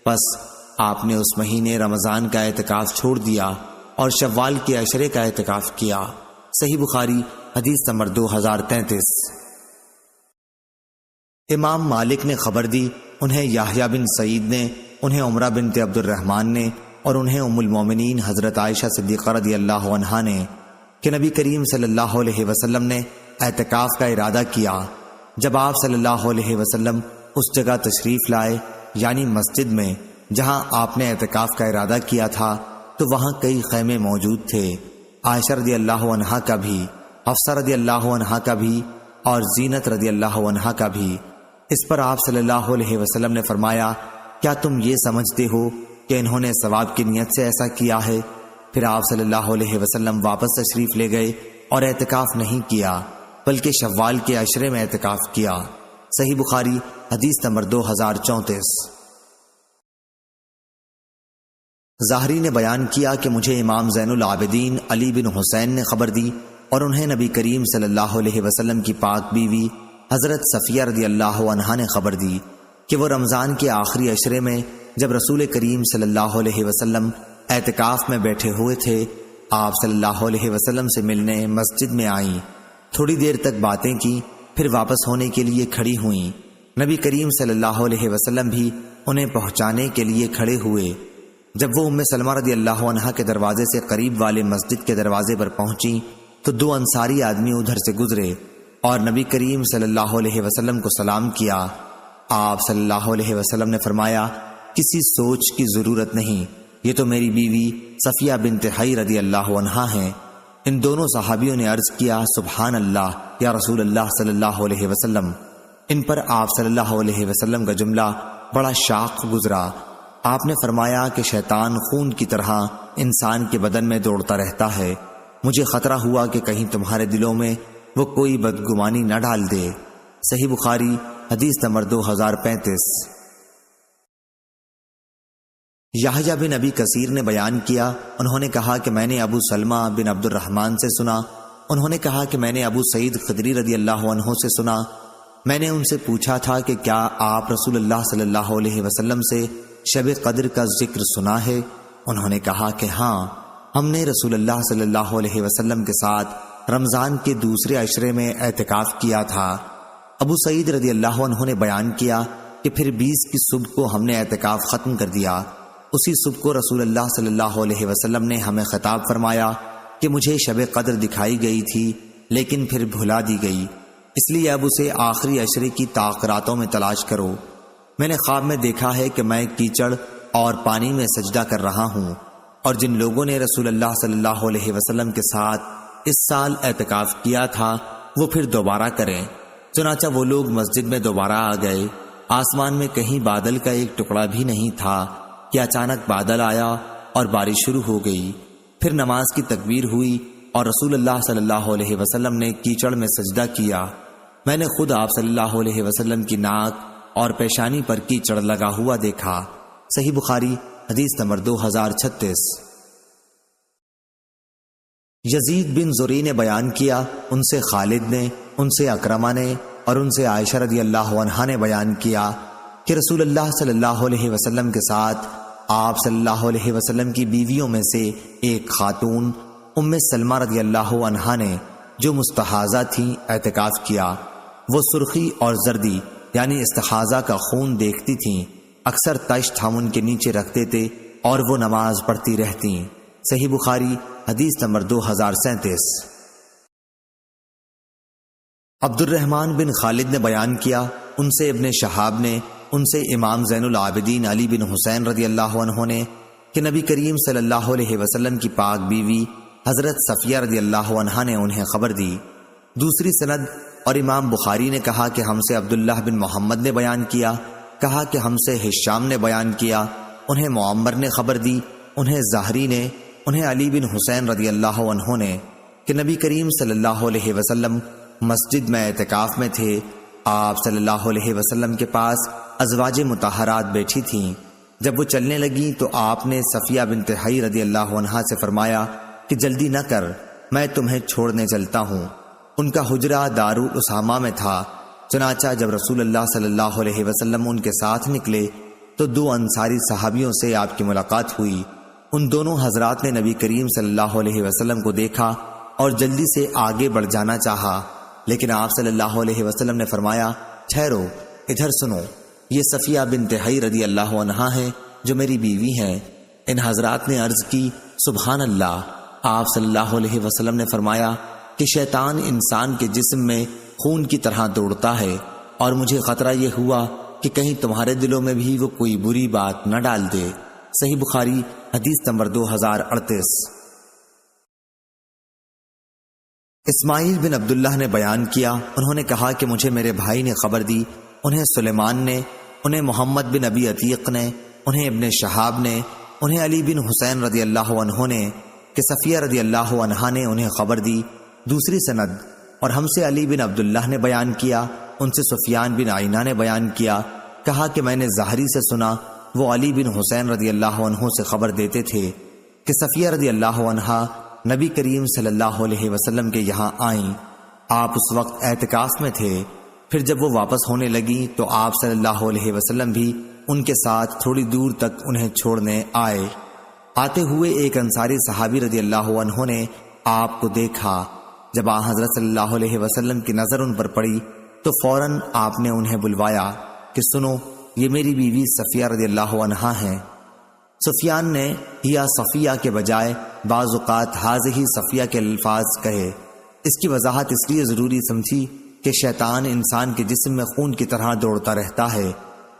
بس آپ نے اس مہینے رمضان کا اعتکاف چھوڑ دیا اور شوال کے عشرے کا اعتکاف کیا۔ صحیح بخاری حدیث نمبر 2033۔ امام مالک نے خبر دی، انہیں یحییٰ بن سعید نے، انہیں عمرہ بنت عبد الرحمن نے اور انہیں ام المومنین حضرت عائشہ صدیقہ رضی اللہ عنہا نے کہ نبی کریم صلی اللہ علیہ وسلم نے اعتکاف کا ارادہ کیا۔ جب آپ صلی اللہ علیہ وسلم اس جگہ تشریف لائے یعنی مسجد میں جہاں آپ نے اعتکاف کا ارادہ کیا تھا تو وہاں کئی خیمے موجود تھے۔ عائشہ رضی اللہ عنہا کا بھی، حفصہ رضی اللہ عنہا کا بھی اور زینت رضی اللہ عنہا کا بھی۔ اس پر آپ صلی اللہ علیہ وسلم نے فرمایا، کیا تم یہ سمجھتے ہو کہ انہوں نے ثواب کی نیت سے ایسا کیا ہے؟ پھر آپ صلی اللہ علیہ وسلم واپس تشریف لے گئے اور اعتکاف نہیں کیا بلکہ شوال کے عشرے میں اعتکاف کیا۔ صحیح بخاری حدیث نمبر 2034۔ ظاہری نے بیان کیا کہ مجھے امام زین العابدین علی بن حسین نے خبر دی اور انہیں نبی کریم صلی اللہ علیہ وسلم کی پاک بیوی حضرت صفیہ رضی اللہ عنہا نے خبر دی کہ وہ رمضان کے آخری عشرے میں جب رسول کریم صلی اللہ علیہ وسلم اعتکاف میں بیٹھے ہوئے تھے، آپ صلی اللہ علیہ وسلم سے ملنے مسجد میں آئیں، تھوڑی دیر تک باتیں کی، پھر واپس ہونے کے لیے کھڑی ہوئیں۔ نبی کریم صلی اللہ علیہ وسلم بھی انہیں پہنچانے کے لیے کھڑے ہوئے۔ جب وہ ام سلمہ رضی اللہ عنہا کے دروازے سے قریب والے مسجد کے دروازے پر پہنچی تو دو انصاری آدمی ادھر سے گزرے اور نبی کریم صلی اللہ علیہ وسلم کو سلام کیا۔ آپ صلی اللہ علیہ وسلم نے فرمایا، کسی سوچ کی ضرورت نہیں، یہ تو میری بیوی صفیہ بنت حی رضی اللہ عنہا ہیں۔ ان دونوں صحابیوں نے عرض کیا، سبحان اللہ یا رسول اللہ صلی اللہ علیہ وسلم۔ ان پر آپ صلی اللہ علیہ وسلم کا جملہ بڑا شاق گزرا۔ آپ نے فرمایا کہ شیطان خون کی طرح انسان کے بدن میں دوڑتا رہتا ہے، مجھے خطرہ ہوا کہ کہیں تمہارے دلوں میں وہ کوئی بدگمانی نہ ڈال دے۔ صحیح بخاری حدیث نمبر 2035۔ یحییٰ بن ابی کثیر نے بیان کیا، انہوں نے کہا کہ میں نے ابو سلمہ بن عبد الرحمن سے سنا، انہوں نے کہا کہ میں نے ابو سعید خدری رضی اللہ عنہ سے سنا، میں نے ان سے پوچھا تھا کہ کیا آپ رسول اللہ صلی اللہ علیہ وسلم سے شب قدر کا ذکر سنا ہے؟ انہوں نے کہا کہ ہاں، ہم نے رسول اللہ صلی اللہ علیہ وسلم کے ساتھ رمضان کے دوسرے عشرے میں اعتکاف کیا تھا۔ ابو سعید رضی اللہ عنہ نے بیان کیا کہ پھر 20 کی صبح کو ہم نے اعتکاف ختم کر دیا۔ اسی صبح کو رسول اللہ صلی اللہ علیہ وسلم نے ہمیں خطاب فرمایا کہ مجھے شب قدر دکھائی گئی تھی لیکن پھر بھلا دی گئی، اس لیے اب اسے آخری عشرے کی تاخیراتوں میں تلاش کرو۔ میں نے خواب میں دیکھا ہے کہ میں کیچڑ اور پانی میں سجدہ کر رہا ہوں، اور جن لوگوں نے رسول اللہ صلی اللہ علیہ وسلم کے ساتھ اس سال اعتکاف کیا تھا وہ پھر دوبارہ کریں۔ چنانچہ وہ لوگ مسجد میں دوبارہ آ گئے۔ آسمان میں کہیں بادل کا ایک ٹکڑا بھی نہیں تھا کہ اچانک بادل آیا اور بارش شروع ہو گئی۔ پھر نماز کی تکبیر ہوئی اور رسول اللہ صلی اللہ علیہ وسلم نے کیچڑ میں سجدہ کیا۔ میں نے خود آپ صلی اللہ علیہ وسلم کی ناک اور پیشانی پر کیچڑ لگا ہوا دیکھا۔ صحیح بخاری حدیث نمبر 2036۔ یزید بن زری نے بیان کیا، ان سے خالد نے، ان سے اکرمہ نے اور ان سے عائشہ رضی اللہ عنہا نے بیان کیا کہ رسول اللہ صلی اللہ علیہ وسلم کے ساتھ آپ صلی اللہ علیہ وسلم کی بیویوں میں سے ایک خاتون ام سلمہ رضی اللہ عنہا نے جو مستحاضہ تھیں اعتکاف کیا۔ وہ سرخی اور زردی یعنی استحاضہ کا خون دیکھتی تھیں، اکثر تشت ہم ان کے نیچے رکھتے تھے اور وہ نماز پڑھتی رہتیں۔ صحیح بخاری حدیث نمبر 2037۔ عبد الرحمن بن خالد نے بیان کیا، ان سے ابن شہاب نے، ان سے امام زین العابدین علی بن حسین رضی اللہ عنہ نے کہ نبی کریم صلی اللہ علیہ وسلم کی پاک بیوی حضرت صفیہ رضی اللہ عنہا نے انہیں خبر دی۔ دوسری سند اور امام بخاری نے کہا کہ ہم سے عبداللہ بن محمد نے بیان کیا، کہا کہ ہم سے ہشام نے بیان کیا، انہیں معمر نے خبر دی، انہیں زہری نے، انہیں علی بن حسین رضی اللہ عنہ نے کہ نبی کریم صلی اللہ علیہ وسلم مسجد میں اعتکاف میں تھے۔ آپ صلی اللہ علیہ وسلم کے پاس ازواج مطہرات بیٹھی تھیں۔ جب وہ چلنے لگیں تو آپ نے صفیہ بنت حی رضی اللہ عنہا سے فرمایا کہ جلدی نہ کر، میں تمہیں چھوڑنے چلتا ہوں۔ ان کا حجرہ دارالاسامہ میں تھا۔ چنانچہ جب رسول اللہ صلی اللہ علیہ وسلم ان کے ساتھ نکلے تو دو انصاری صحابیوں سے آپ کی ملاقات ہوئی۔ ان دونوں حضرات نے نبی کریم صلی اللہ علیہ وسلم کو دیکھا اور جلدی سے آگے بڑھ جانا چاہا، لیکن آپ صلی اللہ علیہ وسلم نے فرمایا، ٹھہرو، ادھر سنو، یہ صفیہ بنت حی رضی اللہ عنہا ہے جو میری بیوی ہیں۔ ان حضرات نے عرض کی، سبحان اللہ۔ آپ صلی اللہ علیہ وسلم نے فرمایا کہ شیطان انسان کے جسم میں خون کی طرح دوڑتا ہے، اور مجھے خطرہ یہ ہوا کہ کہیں تمہارے دلوں میں بھی وہ کوئی بری بات نہ ڈال دے۔ صحیح بخاری حدیث نمبر 2038۔ اسماعیل بن عبداللہ نے بیان کیا، انہوں نے کہا کہ مجھے میرے بھائی نے خبر دی، انہیں سلیمان نے، انہیں محمد بن ابی عتیق نے، انہیں ابن شہاب نے، انہیں علی بن حسین رضی اللہ عنہ نے کہ صفیہ رضی اللہ عنہا نے انہیں خبر دی۔ دوسری سند اور ہم سے علی بن عبداللہ نے بیان کیا، ان سے سفیان بن عینہ نے بیان کیا، کہا کہ میں نے زہری سے سنا، وہ علی بن حسین رضی اللہ عنہ سے خبر دیتے تھے کہ صفیہ رضی اللہ عنہا نبی کریم صلی اللہ علیہ وسلم کے یہاں آئیں۔ آپ اس وقت اعتکاف میں تھے۔ پھر جب وہ واپس ہونے لگیں تو آپ صلی اللہ علیہ وسلم بھی ان کے ساتھ تھوڑی دور تک انہیں چھوڑنے آئے۔ آتے ہوئے ایک انصاری صحابی رضی اللہ عنہ نے آپ کو دیکھا۔ جب حضرت صلی اللہ علیہ وسلم کی نظر ان پر پڑی تو فوراً آپ نے انہیں بلوایا کہ سنو، یہ میری بیوی صفیہ رضی اللہ عنہا ہیں۔ سفیان نے یا صفیہ کے بجائے بعض اوقات حاضی صفیہ کے الفاظ کہے۔ اس کی وضاحت اس لیے ضروری سمجھی کہ شیطان انسان کے جسم میں خون کی طرح دوڑتا رہتا ہے۔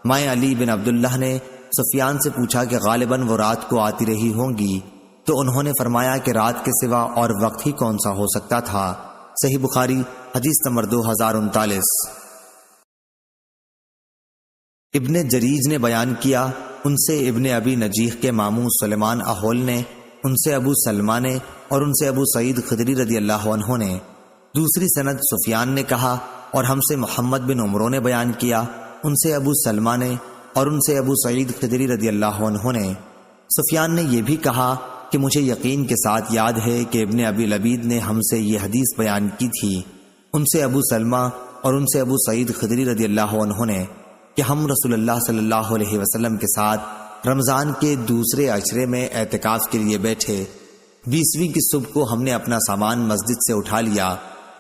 میں علی بن عبداللہ نے سفیان سے پوچھا کہ غالباً وہ رات کو آتی رہی ہوں گی، تو انہوں نے فرمایا کہ رات کے سوا اور وقت ہی کون سا ہو سکتا تھا۔ صحیح بخاری حدیث نمبر 2039۔ ابن جریج نے بیان کیا، ان سے ابن ابی نجیح کے ماموں سلیمان احول نے، ان سے ابو سلمہ نے، اور ان سے ابو سعید خدری رضی اللہ عنہ نے۔ دوسری سند سفیان نے کہا اور ہم سے محمد بن عمرو نے بیان کیا، ان سے ابو سلمہ نے اور ان سے ابو سعید خدری رضی اللہ عنہ نے۔ سفیان نے یہ بھی کہا کہ مجھے یقین کے ساتھ یاد ہے کہ ابن ابی لبید نے ہم سے یہ حدیث بیان کی تھی، ان سے ابو سلمہ اور ان سے ابو سعید خدری رضی اللہ عنہ نے کہ ہم رسول اللہ صلی اللہ علیہ وسلم کے ساتھ رمضان کے دوسرے عشرے میں اعتکاف کے لیے بیٹھے۔ 20ویں کی صبح کو ہم نے اپنا سامان مسجد سے اٹھا لیا،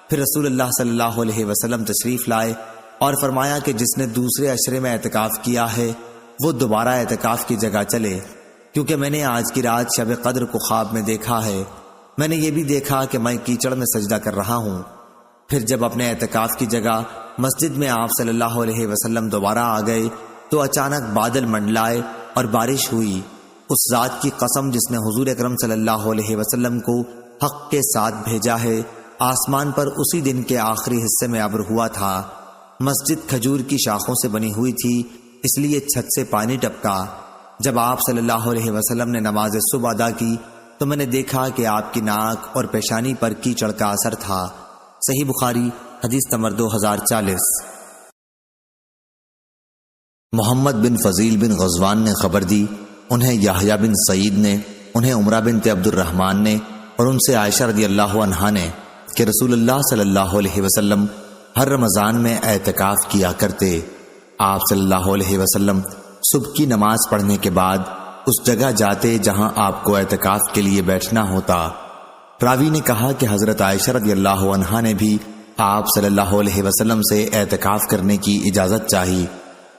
پھر رسول اللہ صلی اللہ علیہ وسلم تشریف لائے اور فرمایا کہ جس نے دوسرے عشرے میں اعتکاف کیا ہے وہ دوبارہ اعتکاف کی جگہ چلے، کیونکہ میں نے آج کی رات شب قدر کو خواب میں دیکھا ہے۔ میں نے یہ بھی دیکھا کہ میں کیچڑ میں سجدہ کر رہا ہوں۔ پھر جب اپنے اعتکاف کی جگہ مسجد میں آپ صلی اللہ علیہ وسلم دوبارہ آ گئے تو اچانک بادل منڈلائے اور بارش ہوئی۔ اس ذات کی قسم جس نے حضور اکرم صلی اللہ علیہ وسلم کو حق کے ساتھ بھیجا ہے، آسمان پر اسی دن کے آخری حصے میں ابر ہوا تھا۔ مسجد کھجور کی شاخوں سے بنی ہوئی تھی، اس لیے چھت سے پانی ٹپکا۔ جب آپ صلی اللہ علیہ وسلم نے نماز صبح ادا کی تو میں نے دیکھا کہ آپ کی ناک اور پیشانی پر کیچڑ کا اثر تھا۔ صحیح بخاری حدیث نمبر 2040۔ محمد بن فضیل بن غزوان نے خبر دی، انہیں یحییٰ بن سعید نے، انہیں عمرہ بنت عبد الرحمن نے اور ان سے عائشہ رضی اللہ عنہا نے کہ رسول اللہ صلی اللہ علیہ وسلم ہر رمضان میں اعتکاف کیا کرتے۔ آپ صلی اللہ علیہ وسلم صبح کی نماز پڑھنے کے بعد اس جگہ جاتے جہاں آپ کو اعتکاف کے لیے بیٹھنا ہوتا۔ راوی نے کہا کہ حضرت عائشہ رضی اللہ عنہا نے بھی آپ صلی اللہ علیہ وسلم سے اعتکاف کرنے کی اجازت چاہی۔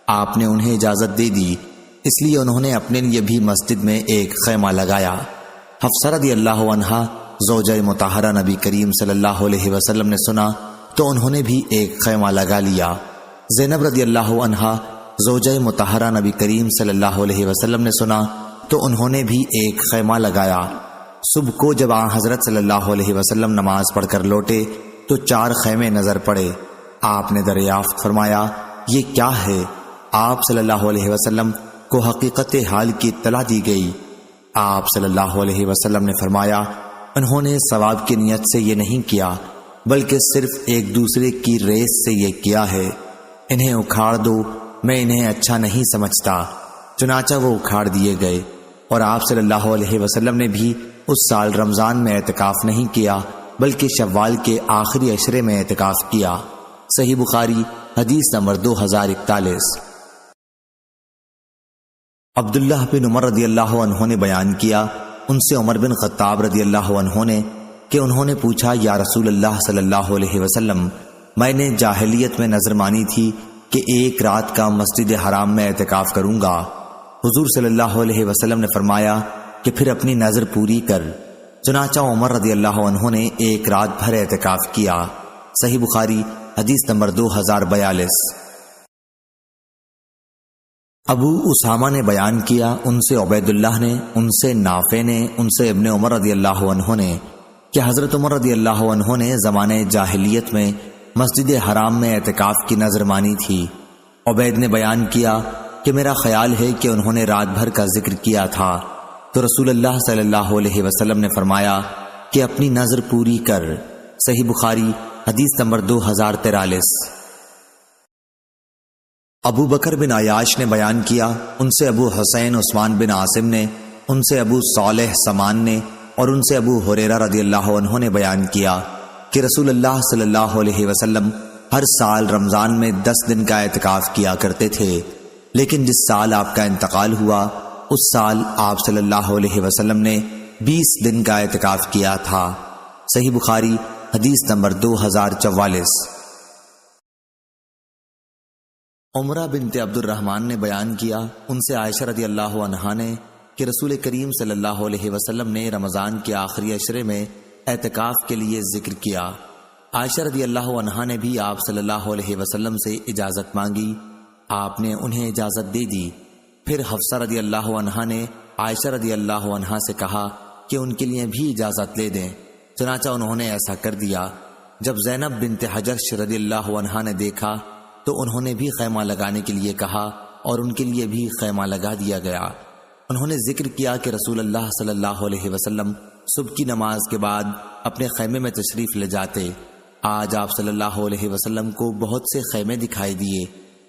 آپ نے انہیں اجازت دے دی، اس لیے انہوں نے اپنے لیے بھی مسجد میں ایک خیمہ لگایا۔ حفصہ رضی اللہ عنہا زوجہ مطہرہ نبی کریم صلی اللہ علیہ وسلم نے سنا تو انہوں نے بھی ایک خیمہ لگا لیا۔ زینب رضی اللہ عنہا زوجہ مطہرہ نبی کریم صلی اللہ علیہ وسلم نے سنا تو انہوں نے بھی ایک خیمہ لگایا۔ صبح کو جب آن حضرت صلی اللہ علیہ وسلم نماز پڑھ کر لوٹے تو 4 خیمے نظر پڑے۔ آپ نے دریافت فرمایا یہ کیا ہے؟ آپ صلی اللہ علیہ وسلم کو حقیقت حال کی اطلاع دی گئی۔ آپ صلی اللہ علیہ وسلم نے فرمایا انہوں نے ثواب کی نیت سے یہ نہیں کیا بلکہ صرف ایک دوسرے کی ریس سے یہ کیا ہے۔ انہیں اکھاڑ دو، میں انہیں اچھا نہیں سمجھتا۔ چنانچہ وہ اکھاڑ دیے گئے، اور آپ صلی اللہ علیہ وسلم نے بھی اس سال رمضان میں اعتکاف نہیں کیا بلکہ شوال کے آخری عشرے میں اعتکاف کیا۔ صحیح بخاری حدیث نمبر 2041۔ عبداللہ بن عمر رضی اللہ عنہ نے بیان کیا ان سے عمر بن خطاب رضی اللہ عنہ نے کہ انہوں نے پوچھا یا رسول اللہ صلی اللہ علیہ وسلم، میں نے جاہلیت میں نظر مانی تھی کہ ایک رات کا مسجد حرام میں اعتکاف کروں گا۔ حضور صلی اللہ علیہ وسلم نے فرمایا کہ پھر اپنی نظر پوری کر۔ چنانچہ عمر رضی اللہ عنہ نے ایک رات بھر اعتکاف کیا۔ صحیح بخاری حدیث نمبر 2042۔ ابو اسامہ نے بیان کیا ان سے عبید اللہ نے، ان سے نافع نے، ان سے ابن عمر رضی اللہ عنہ نے کہ حضرت عمر رضی اللہ عنہ نے زمانے جاہلیت میں مسجد حرام میں اعتکاف کی نظر مانی تھی۔ عبید نے بیان کیا کہ میرا خیال ہے کہ انہوں نے رات بھر کا ذکر کیا تھا، تو رسول اللہ صلی اللہ علیہ وسلم نے فرمایا کہ اپنی نظر پوری کر۔ صحیح بخاری حدیث نمبر 2043۔ ابو بکر بن عیاش نے بیان کیا ان سے ابو حسین عثمان بن عاصم نے، ان سے ابو صالح سمان نے اور ان سے ابو ہریرہ رضی اللہ عنہ نے بیان کیا کہ رسول اللہ صلی اللہ علیہ وسلم ہر سال رمضان میں 10 دن کا اعتکاف کیا کرتے تھے، لیکن جس سال آپ کا انتقال ہوا اس سال آپ صلی اللہ علیہ وسلم نے 20 دن کا اعتکاف کیا تھا۔ صحیح بخاری حدیث نمبر 2044۔ عمرہ بنت عبد الرحمن نے بیان کیا ان سے عائشہ رضی اللہ عنہا نے کہ رسول کریم صلی اللہ علیہ وسلم نے رمضان کے آخری عشرے میں اعتکاف کے لیے ذکر کیا۔ عائشہ رضی اللہ عنہا نے بھی آپ صلی اللہ علیہ وسلم سے اجازت مانگی، آپ نے انہیں اجازت دے دی۔ پھر حفصہ رضی اللہ عنہا نے عائشہ رضی اللہ عنہا سے کہا کہ ان کے لیے بھی اجازت لے دیں، چنانچہ انہوں نے ایسا کر دیا۔ جب زینب بنت حجرش رضی اللہ عنہا نے دیکھا تو انہوں نے بھی خیمہ لگانے کے لیے کہا اور ان کے لیے بھی خیمہ لگا دیا گیا۔ انہوں نے ذکر کیا کہ رسول اللہ صلی اللہ علیہ وسلم صبح کی نماز کے بعد اپنے خیمے میں تشریف لے جاتے۔ آج آپ صلی اللہ علیہ وسلم کو بہت سے خیمے دکھائی دیے۔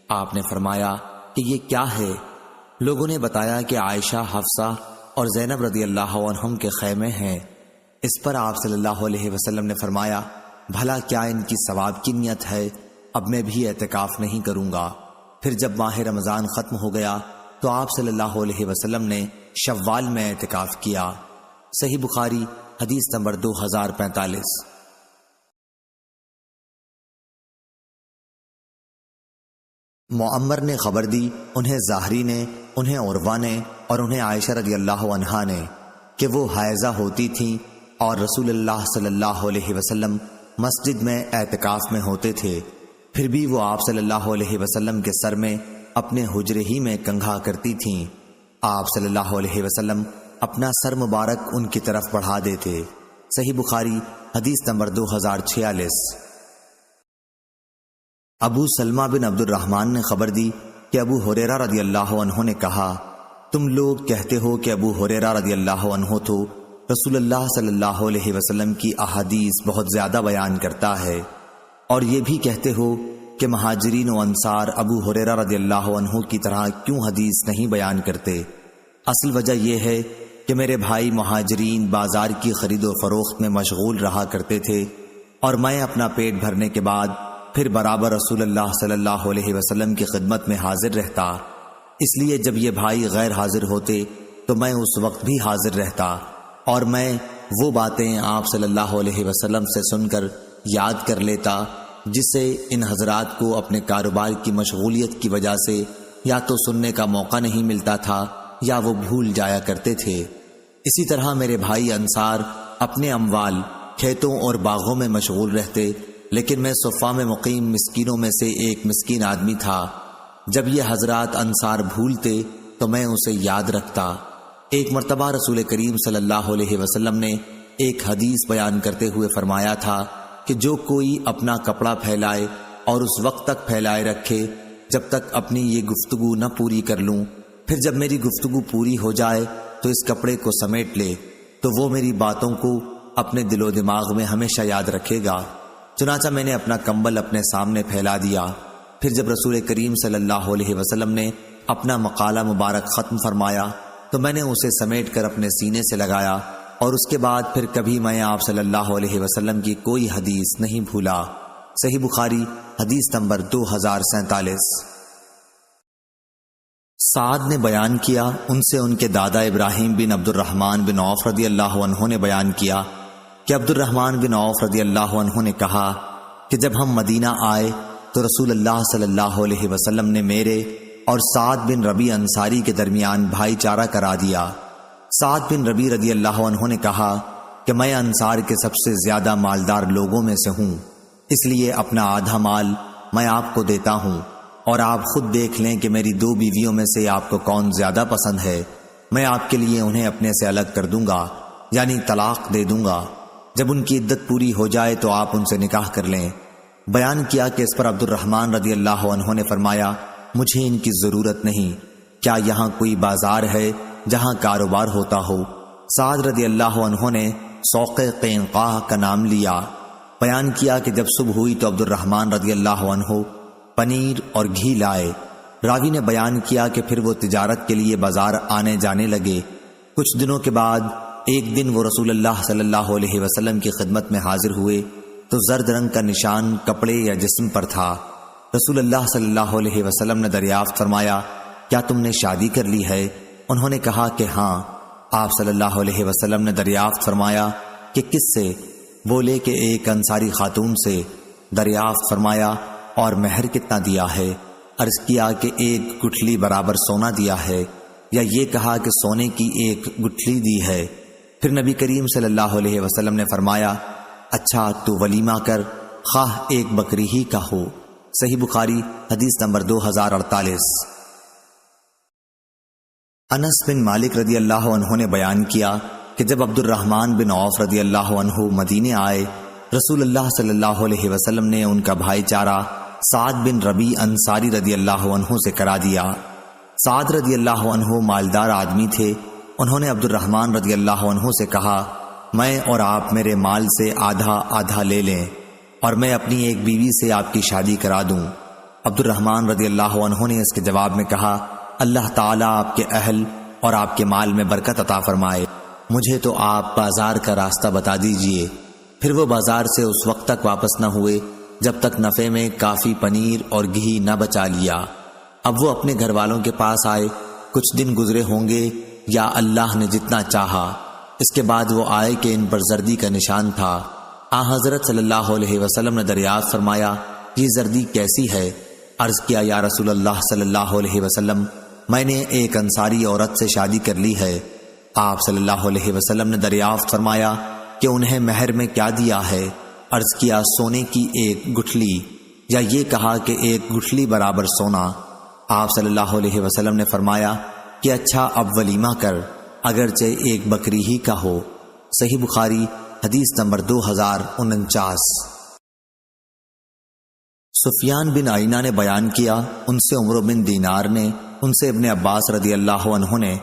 آپ نے فرمایا کہ یہ کیا ہے؟ لوگوں نے بتایا کہ عائشہ، حفصہ اور زینب رضی اللہ عنہم کے خیمے ہیں۔ اس پر آپ صلی اللہ علیہ وسلم نے فرمایا بھلا کیا ان کی ثواب کی نیت ہے؟ اب میں بھی اعتکاف نہیں کروں گا۔ پھر جب ماہ رمضان ختم ہو گیا تو آپ صلی اللہ علیہ وسلم نے شوال میں اعتکاف کیا۔ صحیح بخاری حدیث نمبر 2045۔ معمر نے خبر دی انہیں ظاہری نے، انہیں عروہ نے اور انہیں عائشہ رضی اللہ عنہا نے کہ وہ حائضہ ہوتی تھیں اور رسول اللہ صلی اللہ علیہ وسلم مسجد میں اعتکاف میں ہوتے تھے، پھر بھی وہ آپ صلی اللہ علیہ وسلم کے سر میں اپنے حجرے ہی میں کنگھا کرتی تھیں۔ آپ صلی اللہ علیہ وسلم اپنا سر مبارک ان کی طرف بڑھا دیتے۔ صحیح بخاری حدیث نمبر 2046۔ ابو سلمہ بن عبد الرحمن نے خبر دی کہ ابو ہریرہ رضی اللہ عنہ نے کہا تم لوگ کہتے ہو کہ ابو ہریرہ رضی اللہ عنہ تو رسول اللہ صلی اللہ علیہ وسلم کی احادیث بہت زیادہ بیان کرتا ہے، اور یہ بھی کہتے ہو کہ مہاجرین و انصار ابو ہریرہ رضی اللہ عنہ کی طرح کیوں حدیث نہیں بیان کرتے؟ اصل وجہ یہ ہے کہ میرے بھائی مہاجرین بازار کی خرید و فروخت میں مشغول رہا کرتے تھے، اور میں اپنا پیٹ بھرنے کے بعد پھر برابر رسول اللہ صلی اللہ علیہ وسلم کی خدمت میں حاضر رہتا، اس لیے جب یہ بھائی غیر حاضر ہوتے تو میں اس وقت بھی حاضر رہتا، اور میں وہ باتیں آپ صلی اللہ علیہ وسلم سے سن کر یاد کر لیتا جس سے ان حضرات کو اپنے کاروبار کی مشغولیت کی وجہ سے یا تو سننے کا موقع نہیں ملتا تھا یا وہ بھول جایا کرتے تھے۔ اسی طرح میرے بھائی انصار اپنے اموال کھیتوں اور باغوں میں مشغول رہتے، لیکن میں صفہ میں مقیم مسکینوں میں سے ایک مسکین آدمی تھا۔ جب یہ حضرات انصار بھولتے تو میں اسے یاد رکھتا۔ ایک مرتبہ رسول کریم صلی اللہ علیہ وسلم نے ایک حدیث بیان کرتے ہوئے فرمایا تھا کہ جو کوئی اپنا کپڑا پھیلائے اور اس وقت تک پھیلائے رکھے جب تک اپنی یہ گفتگو نہ پوری کر لوں، پھر جب میری گفتگو پوری ہو جائے تو اس کپڑے کو سمیٹ لے، تو وہ میری باتوں کو اپنے دل و دماغ میں ہمیشہ یاد رکھے گا۔ چنانچہ میں نے اپنا کمبل اپنے سامنے پھیلا دیا۔ پھر جب رسول کریم صلی اللہ علیہ وسلم نے اپنا مقالہ مبارک ختم فرمایا تو میں نے اسے سمیٹ کر اپنے سینے سے لگایا، اور اس کے بعد پھر کبھی میں آپ صلی اللہ علیہ وسلم کی کوئی حدیث نہیں بھولا۔ صحیح بخاری حدیث نمبر 2047۔ سعد نے بیان کیا، ان سے ان کے دادا ابراہیم بن عبد الرحمن بن عوف رضی اللہ عنہ نے بیان کیا کہ عبد الرحمن بن عوف رضی اللہ عنہ نے کہا کہ جب ہم مدینہ آئے تو رسول اللہ صلی اللہ علیہ وسلم نے میرے اور سعد بن ربی انصاری کے درمیان بھائی چارہ کرا دیا۔ سعد بن ربی رضی اللہ عنہ نے کہا کہ میں انصار کے سب سے زیادہ مالدار لوگوں میں سے ہوں، اس لیے اپنا آدھا مال میں آپ کو دیتا ہوں، اور آپ خود دیکھ لیں کہ میری 2 بیویوں میں سے آپ کو کون زیادہ پسند ہے، میں آپ کے لیے انہیں اپنے سے الگ کر دوں گا، یعنی طلاق دے دوں گا۔ جب ان کی عدت پوری ہو جائے تو آپ ان سے نکاح کر لیں۔ بیان کیا کہ اس پر عبد الرحمن رضی اللہ عنہ نے فرمایا، مجھے ان کی ضرورت نہیں، کیا یہاں کوئی بازار ہے جہاں کاروبار ہوتا ہو؟ سعد رضی اللہ عنہ نے سوق قینقاع کا نام لیا۔ بیان کیا کہ جب صبح ہوئی تو عبد الرحمن رضی اللہ عنہ پنیر اور گھی لائے۔ راوی نے بیان کیا کہ پھر وہ تجارت کے لیے بازار آنے جانے لگے۔ کچھ دنوں کے بعد ایک دن وہ رسول اللہ صلی اللہ علیہ وسلم کی خدمت میں حاضر ہوئے تو زرد رنگ کا نشان کپڑے یا جسم پر تھا۔ رسول اللہ صلی اللہ علیہ وسلم نے دریافت فرمایا، کیا تم نے شادی کر لی ہے؟ انہوں نے کہا کہ ہاں۔ آپ صلی اللہ علیہ وسلم نے دریافت فرمایا کہ کس سے؟ بولے کہ ایک انصاری خاتون سے۔ دریافت فرمایا اور مہر کتنا دیا ہے؟ عرض کیا کہ 1 گٹھلی برابر سونا دیا ہے، یا یہ کہا کہ سونے کی 1 گٹھلی دی ہے۔ پھر نبی کریم صلی اللہ علیہ وسلم نے فرمایا، اچھا تو ولیمہ کر، خواہ 1 بکری ہی کا ہو۔ صحیح بخاری حدیث نمبر 2048۔ انس بن مالک رضی اللہ عنہ نے بیان کیا کہ جب عبد الرحمن بن عوف رضی اللہ عنہ مدینے آئے، رسول اللہ صلی اللہ علیہ وسلم نے ان کا بھائی چارہ سعد بن ربی انصاری رضی اللہ عنہ سے کرا دیا۔ سعد رضی اللہ عنہ مالدار آدمی تھے۔ انہوں نے عبد الرحمن رضی اللہ عنہ سے کہا، میں اور آپ میرے مال سے آدھا آدھا لے لیں، اور میں اپنی ایک بیوی سے آپ کی شادی کرا دوں۔ عبد الرحمن رضی اللہ عنہ نے اس کے جواب میں کہا، اللہ تعالیٰ آپ کے اہل اور آپ کے مال میں برکت عطا فرمائے، مجھے تو آپ بازار کا راستہ بتا دیجئے۔ پھر وہ بازار سے اس وقت تک واپس نہ ہوئے جب تک نفع میں کافی پنیر اور گھی نہ بچا لیا۔ اب وہ اپنے گھر والوں کے پاس آئے، کچھ دن گزرے ہوں گے یا اللہ نے جتنا چاہا، اس کے بعد وہ آئے کہ ان پر زردی کا نشان تھا۔ حضرت صلی اللہ علیہ وسلم نے دریافت فرمایا، یہ زردی کیسی ہے؟ عرض کیا، یا رسول اللہ صلی اللہ علیہ وسلم، میں نے ایک انصاری عورت سے شادی کر لی ہے۔ آپ صلی اللہ علیہ وسلم نے دریافت فرمایا کہ انہیں مہر میں کیا دیا ہے؟ عرض کیا، سونے کی 1 گٹھلی، یا یہ کہا کہ 1 گٹھلی برابر سونا۔ آپ صلی اللہ علیہ وسلم نے فرمایا کہ اچھا اب ولیمہ کر، اگرچہ 1 بکری ہی کا ہو۔ صحیح بخاری حدیث نمبر 2049۔ سفیان بن عینہ نے بیان کیا، ان سے عمرو بن دینار نے، ان سے ابن عباس رضی اللہ عنہ نے،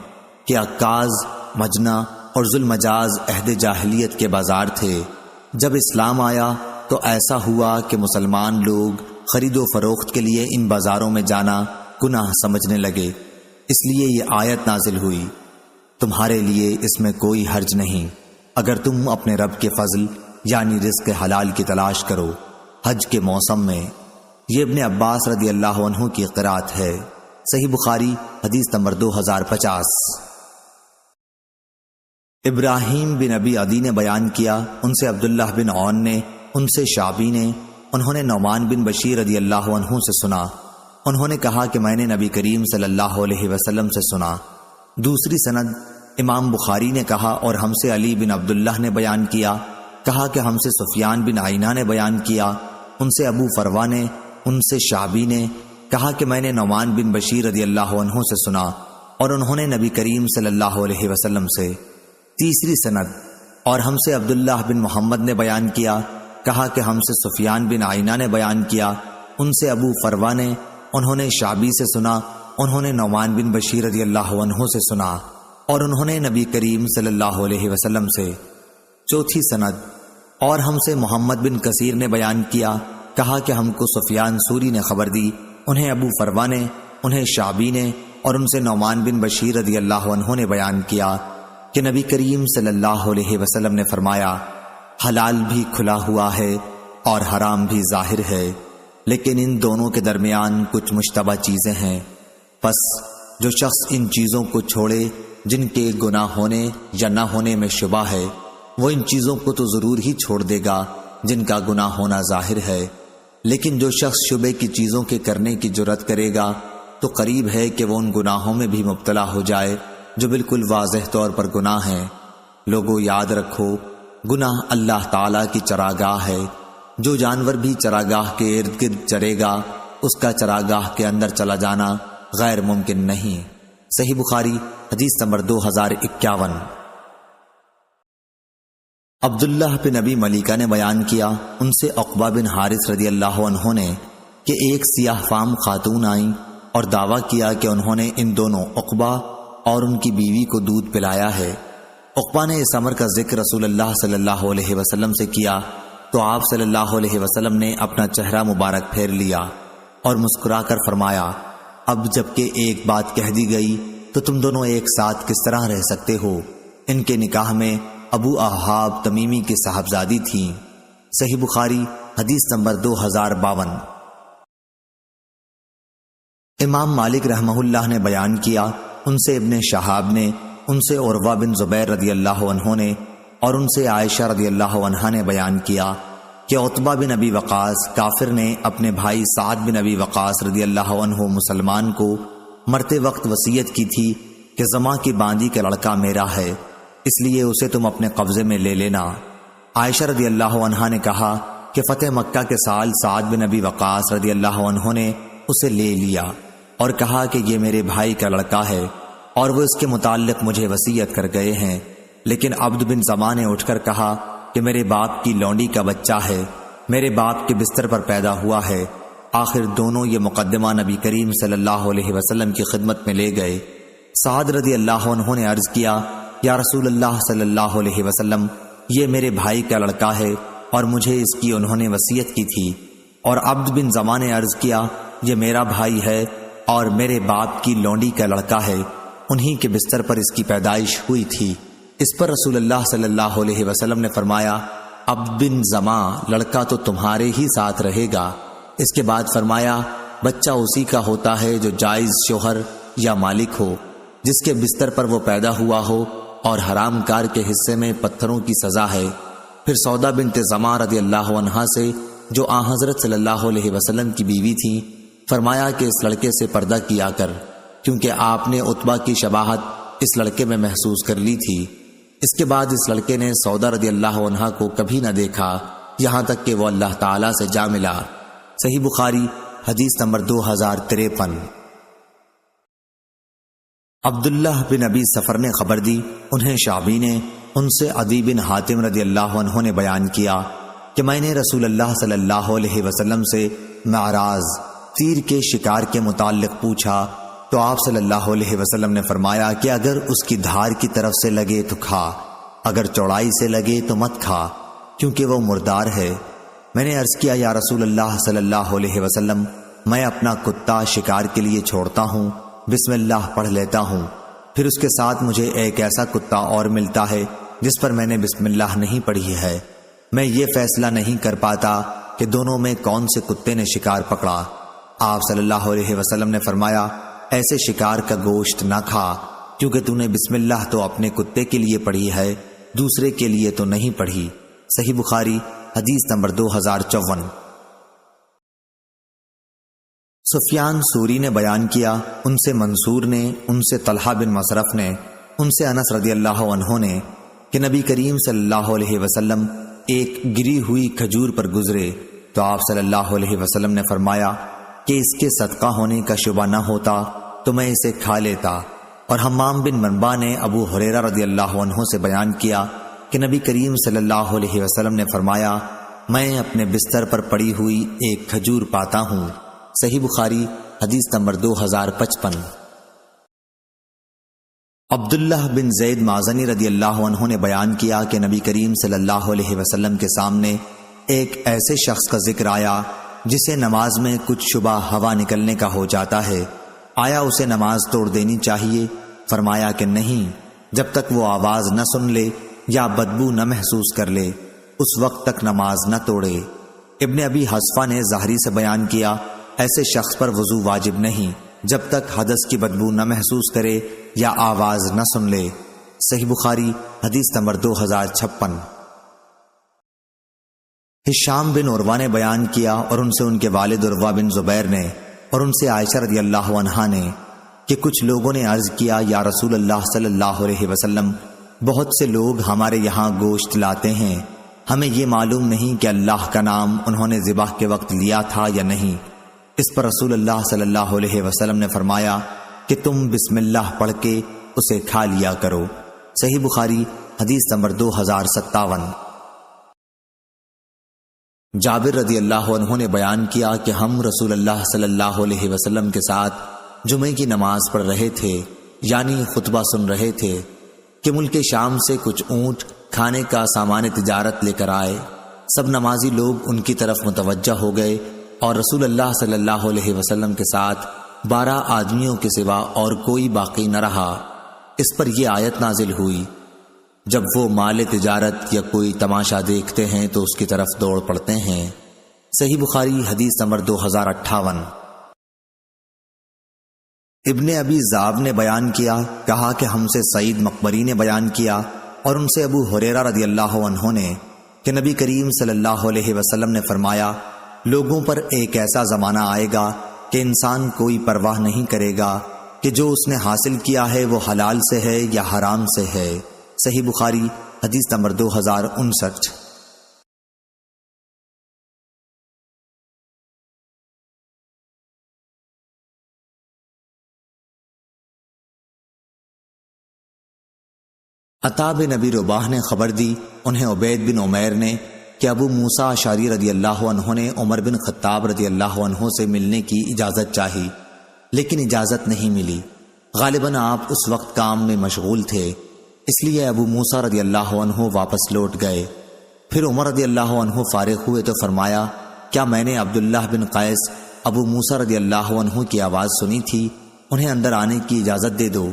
کہ عکاز، مجنہ اور ذوالمجاز عہد جاہلیت کے بازار تھے۔ جب اسلام آیا تو ایسا ہوا کہ مسلمان لوگ خرید و فروخت کے لیے ان بازاروں میں جانا گناہ سمجھنے لگے، اس لیے یہ آیت نازل ہوئی، تمہارے لیے اس میں کوئی حرج نہیں اگر تم اپنے رب کے فضل یعنی رزق حلال کی تلاش کرو، حج کے موسم میں۔ یہ ابن عباس رضی اللہ عنہ کی قرات ہے۔ صحیح بخاری حدیث نمبر 2050۔ ابراہیم بن ابی عدی نے بیان کیا، ان سے عبداللہ بن عون نے، ان سے شعبی نے، انہوں نے نعمان بن بشیر رضی اللہ عنہ سے سنا، انہوں نے کہا کہ میں نے نبی کریم صلی اللہ علیہ وسلم سے سنا۔ دوسری سند امام بخاری نے کہا اور ہم سے علی بن عبداللہ نے بیان کیا، کہا کہ ہم سے سفیان بن عینہ نے بیان کیا، ان سے ابو فروا نے، ان سے شعبی نے کہا کہ میں نے نعمان بن بشیر رضی اللہ عنہ سے سنا اور انہوں نے نبی کریم صلی اللہ علیہ وسلم سے۔ تیسری سند اور ہم سے عبداللہ بن محمد نے بیان کیا، کہا کہ ہم سے سفیان بن عینہ نے بیان کیا، ان سے ابو فروا نے، انہوں نے شعبی سے سنا، انہوں نے نعمان بن بشیر رضی اللہ عنہ سے سنا اور انہوں نے نبی کریم صلی اللہ علیہ وسلم سے۔ چوتھی سند اور ہم سے محمد بن کثیر نے بیان کیا، کہا کہ ہم کو سفیان سوری نے خبر دی، انہیں ابو فروا نے، انہیں شعبی نے اور ان سے نعمان بن بشیر رضی اللہ عنہ نے بیان کیا کہ نبی کریم صلی اللہ علیہ وسلم نے فرمایا، حلال بھی کھلا ہوا ہے اور حرام بھی ظاہر ہے، لیکن ان دونوں کے درمیان کچھ مشتبہ چیزیں ہیں، پس جو شخص ان چیزوں کو چھوڑے جن کے گناہ ہونے یا نہ ہونے میں شبہ ہے، وہ ان چیزوں کو تو ضرور ہی چھوڑ دے گا جن کا گناہ ہونا ظاہر ہے، لیکن جو شخص شبے کی چیزوں کے کرنے کی جرات کرے گا تو قریب ہے کہ وہ ان گناہوں میں بھی مبتلا ہو جائے جو بالکل واضح طور پر گناہ ہیں۔ لوگوں یاد رکھو، گناہ اللہ تعالیٰ کی چراگاہ ہے، جو جانور بھی چراگاہ کے ارد گرد چرے گا اس کا چراگاہ کے اندر چلا جانا غیر ممکن نہیں۔ صحیح بخاری حدیث نمبر 2051۔ عبداللہ بن ابی ملیکہ نے بیان کیا، ان سے عقبہ بن حارث رضی اللہ عنہ نے کہ ایک سیاہ فام خاتون آئیں اور دعویٰ کیا کہ انہوں نے ان دونوں عقبہ اور ان کی بیوی کو دودھ پلایا ہے۔ عقبہ نے اس امر کا ذکر رسول اللہ صلی اللہ علیہ وسلم سے کیا تو آپ صلی اللہ علیہ وسلم نے اپنا چہرہ مبارک پھیر لیا اور مسکرا کر فرمایا، اب جبکہ ایک بات کہہ دی گئی تو تم دونوں ایک ساتھ کس طرح رہ سکتے ہو؟ ان کے نکاح میں ابو احاب تمیمی کی صاحبزادی تھیں۔ صحیح بخاری حدیث نمبر 2052۔ امام مالک رحمہ اللہ نے بیان کیا، ان سے ابن شہاب نے، ان سے عروہ بن زبیر رضی اللہ عنہ نے اور ان سے عائشہ رضی اللہ عنہا نے بیان کیا کہ عتبہ بن ابی وقاص کافر نے اپنے بھائی سعد بن ابی وقاص رضی اللہ عنہ مسلمان کو مرتے وقت وصیت کی تھی کہ زما کی باندی کا لڑکا میرا ہے، اس لیے اسے تم اپنے قبضے میں لے لینا۔ عائشہ رضی اللہ عنہا نے کہا کہ فتح مکہ کے سال سعد بن ابی وقاص رضی اللہ عنہ نے اسے لے لیا اور کہا کہ یہ میرے بھائی کا لڑکا ہے اور وہ اس کے متعلق مجھے وصیت کر گئے ہیں، لیکن عبد بن زماں نے اٹھ کر کہا کہ میرے باپ کی لونڈی کا بچہ ہے، میرے باپ کے بستر پر پیدا ہوا ہے۔ آخر دونوں یہ مقدمہ نبی کریم صلی اللہ علیہ وسلم کی خدمت میں لے گئے۔ سعد رضی اللہ عنہ نے عرض کیا، یا رسول اللہ صلی اللہ علیہ وسلم، یہ میرے بھائی کا لڑکا ہے اور مجھے اس کی انہوں نے وصیت کی تھی۔ اور عبد بن زماں نے عرض کیا، یہ میرا بھائی ہے اور میرے باپ کی لونڈی کا لڑکا ہے، انہی کے بستر پر اس کی پیدائش ہوئی تھی۔ اس پر رسول اللہ صلی اللہ علیہ وسلم نے فرمایا، عبد بن زماں، لڑکا تو تمہارے ہی ساتھ رہے گا۔ اس کے بعد فرمایا، بچہ اسی کا ہوتا ہے جو جائز شوہر یا مالک ہو، جس کے بستر پر وہ پیدا ہوا ہو، اور حرام کار کے حصے میں پتھروں کی سزا ہے۔ پھر سودا بنت زماں رضی اللہ عنہا سے، جو آن حضرت صلی اللہ علیہ وسلم کی بیوی تھی، فرمایا کہ اس لڑکے سے پردہ کیا کر، کیونکہ آپ نے عتبہ کی شباہت اس لڑکے میں محسوس کر لی تھی۔ اس کے بعد اس لڑکے نے سودا رضی اللہ عنہا کو کبھی نہ دیکھا، یہاں تک کہ وہ اللہ تعالیٰ سے جا ملا۔ صحیح بخاری حدیث نمبر 2053۔ عبداللہ بن ابی سفر نے خبر دی، انہیں شعبی نے، ان سے عدی بن حاتم رضی اللہ عنہ نے بیان کیا کہ میں نے رسول اللہ صلی اللہ علیہ وسلم سے معراض تیر کے شکار کے متعلق پوچھا تو آپ صلی اللہ علیہ وسلم نے فرمایا کہ اگر اس کی دھار کی طرف سے لگے تو کھا، اگر چوڑائی سے لگے تو مت کھا، کیونکہ وہ مردار ہے۔ میں نے عرض کیا، یا رسول اللہ صلی اللہ علیہ وسلم، میں اپنا کتا شکار کے لیے چھوڑتا ہوں، بسم اللہ پڑھ لیتا ہوں، پھر اس کے ساتھ مجھے ایک ایسا کتا اور ملتا ہے جس پر میں نے بسم اللہ نہیں پڑھی ہے، میں یہ فیصلہ نہیں کر پاتا کہ دونوں میں کون سے کتے نے شکار پکڑا۔ آپ صلی اللہ علیہ وسلم نے فرمایا ایسے شکار کا گوشت نہ کھا، کیونکہ تو نے بسم اللہ تو اپنے کتے کے لیے پڑھی ہے، دوسرے کے لیے تو نہیں پڑھی۔ صحیح بخاری حدیث نمبر 2054۔ سفیان ثوری نے بیان کیا، ان سے منصور نے، ان سے طلحہ بن مصرف نے، ان سے انس رضی اللہ عنہ نے کہ نبی کریم صلی اللہ علیہ وسلم ایک گری ہوئی کھجور پر گزرے تو آپ صلی اللہ علیہ وسلم نے فرمایا کہ اس کے صدقہ ہونے کا شبہ نہ ہوتا تو میں اسے کھا لیتا۔ اور حمام بن منبع نے ابو ہریرہ رضی اللہ عنہ سے بیان کیا کہ نبی کریم صلی اللہ علیہ وسلم نے فرمایا میں اپنے بستر پر پڑی ہوئی ایک کھجور پاتا ہوں۔ صحیح بخاری حدیث نمبر 2055۔ عبداللہ بن زید مازنی رضی اللہ عنہ نے بیان کیا کہ نبی کریم صلی اللہ علیہ وسلم کے سامنے ایک ایسے شخص کا ذکر آیا جسے نماز میں کچھ شبہ ہوا نکلنے کا ہو جاتا ہے، آیا اسے نماز توڑ دینی چاہیے؟ فرمایا کہ نہیں، جب تک وہ آواز نہ سن لے یا بدبو نہ محسوس کر لے اس وقت تک نماز نہ توڑے۔ ابن ابی حذفہ نے ظاہری سے بیان کیا ایسے شخص پر وضو واجب نہیں جب تک حدث کی بدبو نہ محسوس کرے یا آواز نہ سن لے۔ صحیح بخاری حدیث نمبر 2056۔ ہشام بن عروہ نے بیان کیا اور ان سے ان کے والد عروہ بن زبیر نے اور ان سے عائشہ رضی اللہ عنہا نے کہ کچھ لوگوں نے عرض کیا یا رسول اللہ صلی اللہ علیہ وسلم بہت سے لوگ ہمارے یہاں گوشت لاتے ہیں، ہمیں یہ معلوم نہیں کہ اللہ کا نام انہوں نے ذبح کے وقت لیا تھا یا نہیں۔ اس پر رسول اللہ صلی اللہ علیہ وسلم نے فرمایا کہ تم بسم اللہ پڑھ کے اسے کھا لیا کرو۔ صحیح بخاری حدیث نمبر 2057۔ جابر رضی اللہ عنہ نے بیان کیا کہ ہم رسول اللہ صلی اللہ علیہ وسلم کے ساتھ جمعے کی نماز پڑھ رہے تھے، یعنی خطبہ سن رہے تھے کہ ملک شام سے کچھ اونٹ کھانے کا سامان تجارت لے کر آئے۔ سب نمازی لوگ ان کی طرف متوجہ ہو گئے اور رسول اللہ صلی اللہ علیہ وسلم کے ساتھ 12 آدمیوں کے سوا اور کوئی باقی نہ رہا۔ اس پر یہ آیت نازل ہوئی، جب وہ مال تجارت یا کوئی تماشا دیکھتے ہیں تو اس کی طرف دوڑ پڑتے ہیں۔ صحیح بخاری حدیث نمبر 2058۔ ابن ابی ذئب نے بیان کیا، کہا کہ ہم سے سعید مقبری نے بیان کیا اور ان سے ابو ہریرہ رضی اللہ عنہ نے کہ نبی کریم صلی اللہ علیہ وسلم نے فرمایا لوگوں پر ایک ایسا زمانہ آئے گا کہ انسان کوئی پرواہ نہیں کرے گا کہ جو اس نے حاصل کیا ہے وہ حلال سے ہے یا حرام سے ہے۔ صحیح بخاری حدیث نمبر 2059۔ عطا بن نبی رباح نے خبر دی، انہیں عبید بن عمیر نے کہ ابو موسیٰ اشعری رضی اللہ عنہ نے عمر بن خطاب رضی اللہ عنہ سے ملنے کی اجازت چاہی، لیکن اجازت نہیں ملی۔ غالباً آپ اس وقت کام میں مشغول تھے، اس لیے ابو موسیٰ رضی اللہ عنہ واپس لوٹ گئے۔ پھر عمر رضی اللہ عنہ فارغ ہوئے تو فرمایا کیا میں نے عبداللہ بن قیس ابو موسیٰ رضی اللہ عنہ کی آواز سنی تھی؟ انہیں اندر آنے کی اجازت دے دو۔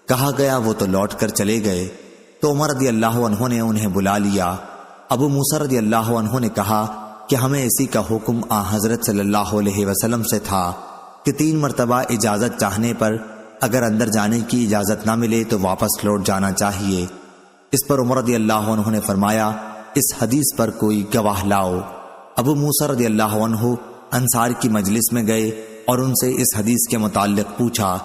کہا گیا وہ تو لوٹ کر چلے گئے، تو عمر رضی اللہ عنہ نے انہیں بلا لیا۔ ابو موسیٰ رضی اللہ عنہ نے کہا کہ ہمیں اسی کا حکم حضرت صلی اللہ علیہ وسلم سے تھا کہ 3 مرتبہ اجازت چاہنے پر اگر اندر جانے کی اجازت نہ ملے تو واپس لوٹ جانا چاہیے۔ اس پر عمر رضی اللہ عنہ نے فرمایا اس حدیث پر کوئی گواہ لاؤ۔ ابو موسیٰ رضی اللہ عنہ انصار کی مجلس میں گئے اور ان سے اس حدیث کے متعلق پوچھا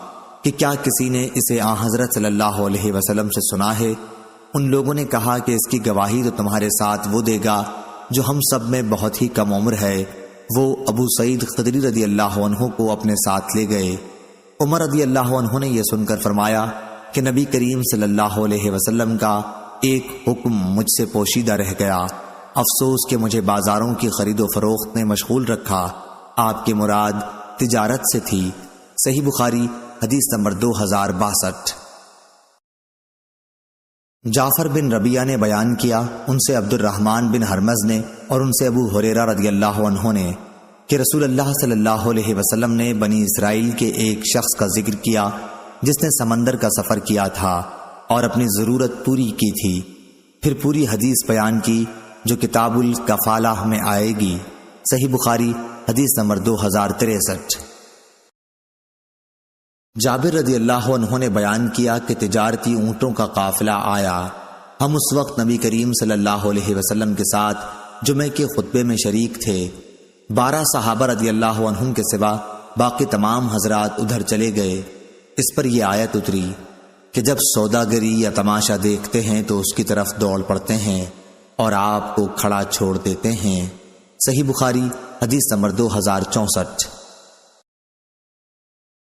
کہ کیا کسی نے اسے حضرت صلی اللہ علیہ وسلم سے سنا ہے؟ ان لوگوں نے کہا کہ اس کی گواہی تو تمہارے ساتھ وہ دے گا جو ہم سب میں بہت ہی کم عمر ہے۔ وہ ابو سعید خدری رضی اللہ عنہ کو اپنے ساتھ لے گئے۔ عمر رضی اللہ عنہ نے یہ سن کر فرمایا کہ نبی کریم صلی اللہ علیہ وسلم کا ایک حکم مجھ سے پوشیدہ رہ گیا، افسوس کہ مجھے بازاروں کی خرید و فروخت نے مشغول رکھا۔ آپ کی مراد تجارت سے تھی۔ صحیح بخاری حدیث نمبر 2062۔ جعفر بن ربیعہ نے بیان کیا، ان سے عبد الرحمن بن حرمز نے اور ان سے ابو ہریرہ رضی اللہ عنہ نے کہ رسول اللہ صلی اللہ علیہ وسلم نے بنی اسرائیل کے ایک شخص کا ذکر کیا جس نے سمندر کا سفر کیا تھا اور اپنی ضرورت پوری کی تھی۔ پھر پوری حدیث بیان کی جو کتاب الکفالہ میں آئے گی۔ صحیح بخاری حدیث نمبر 2063۔ جابر رضی اللہ عنہ نے بیان کیا کہ تجارتی اونٹوں کا قافلہ آیا۔ ہم اس وقت نبی کریم صلی اللہ علیہ وسلم کے ساتھ جمعے کے خطبے میں شریک تھے۔ 12 صحابہ رضی اللہ عنہم کے سوا باقی تمام حضرات ادھر چلے گئے۔ اس پر یہ آیت اتری کہ جب سوداگری یا تماشا دیکھتے ہیں تو اس کی طرف دوڑ پڑتے ہیں اور آپ کو کھڑا چھوڑ دیتے ہیں۔ صحیح بخاری حدیث نمبر 2064۔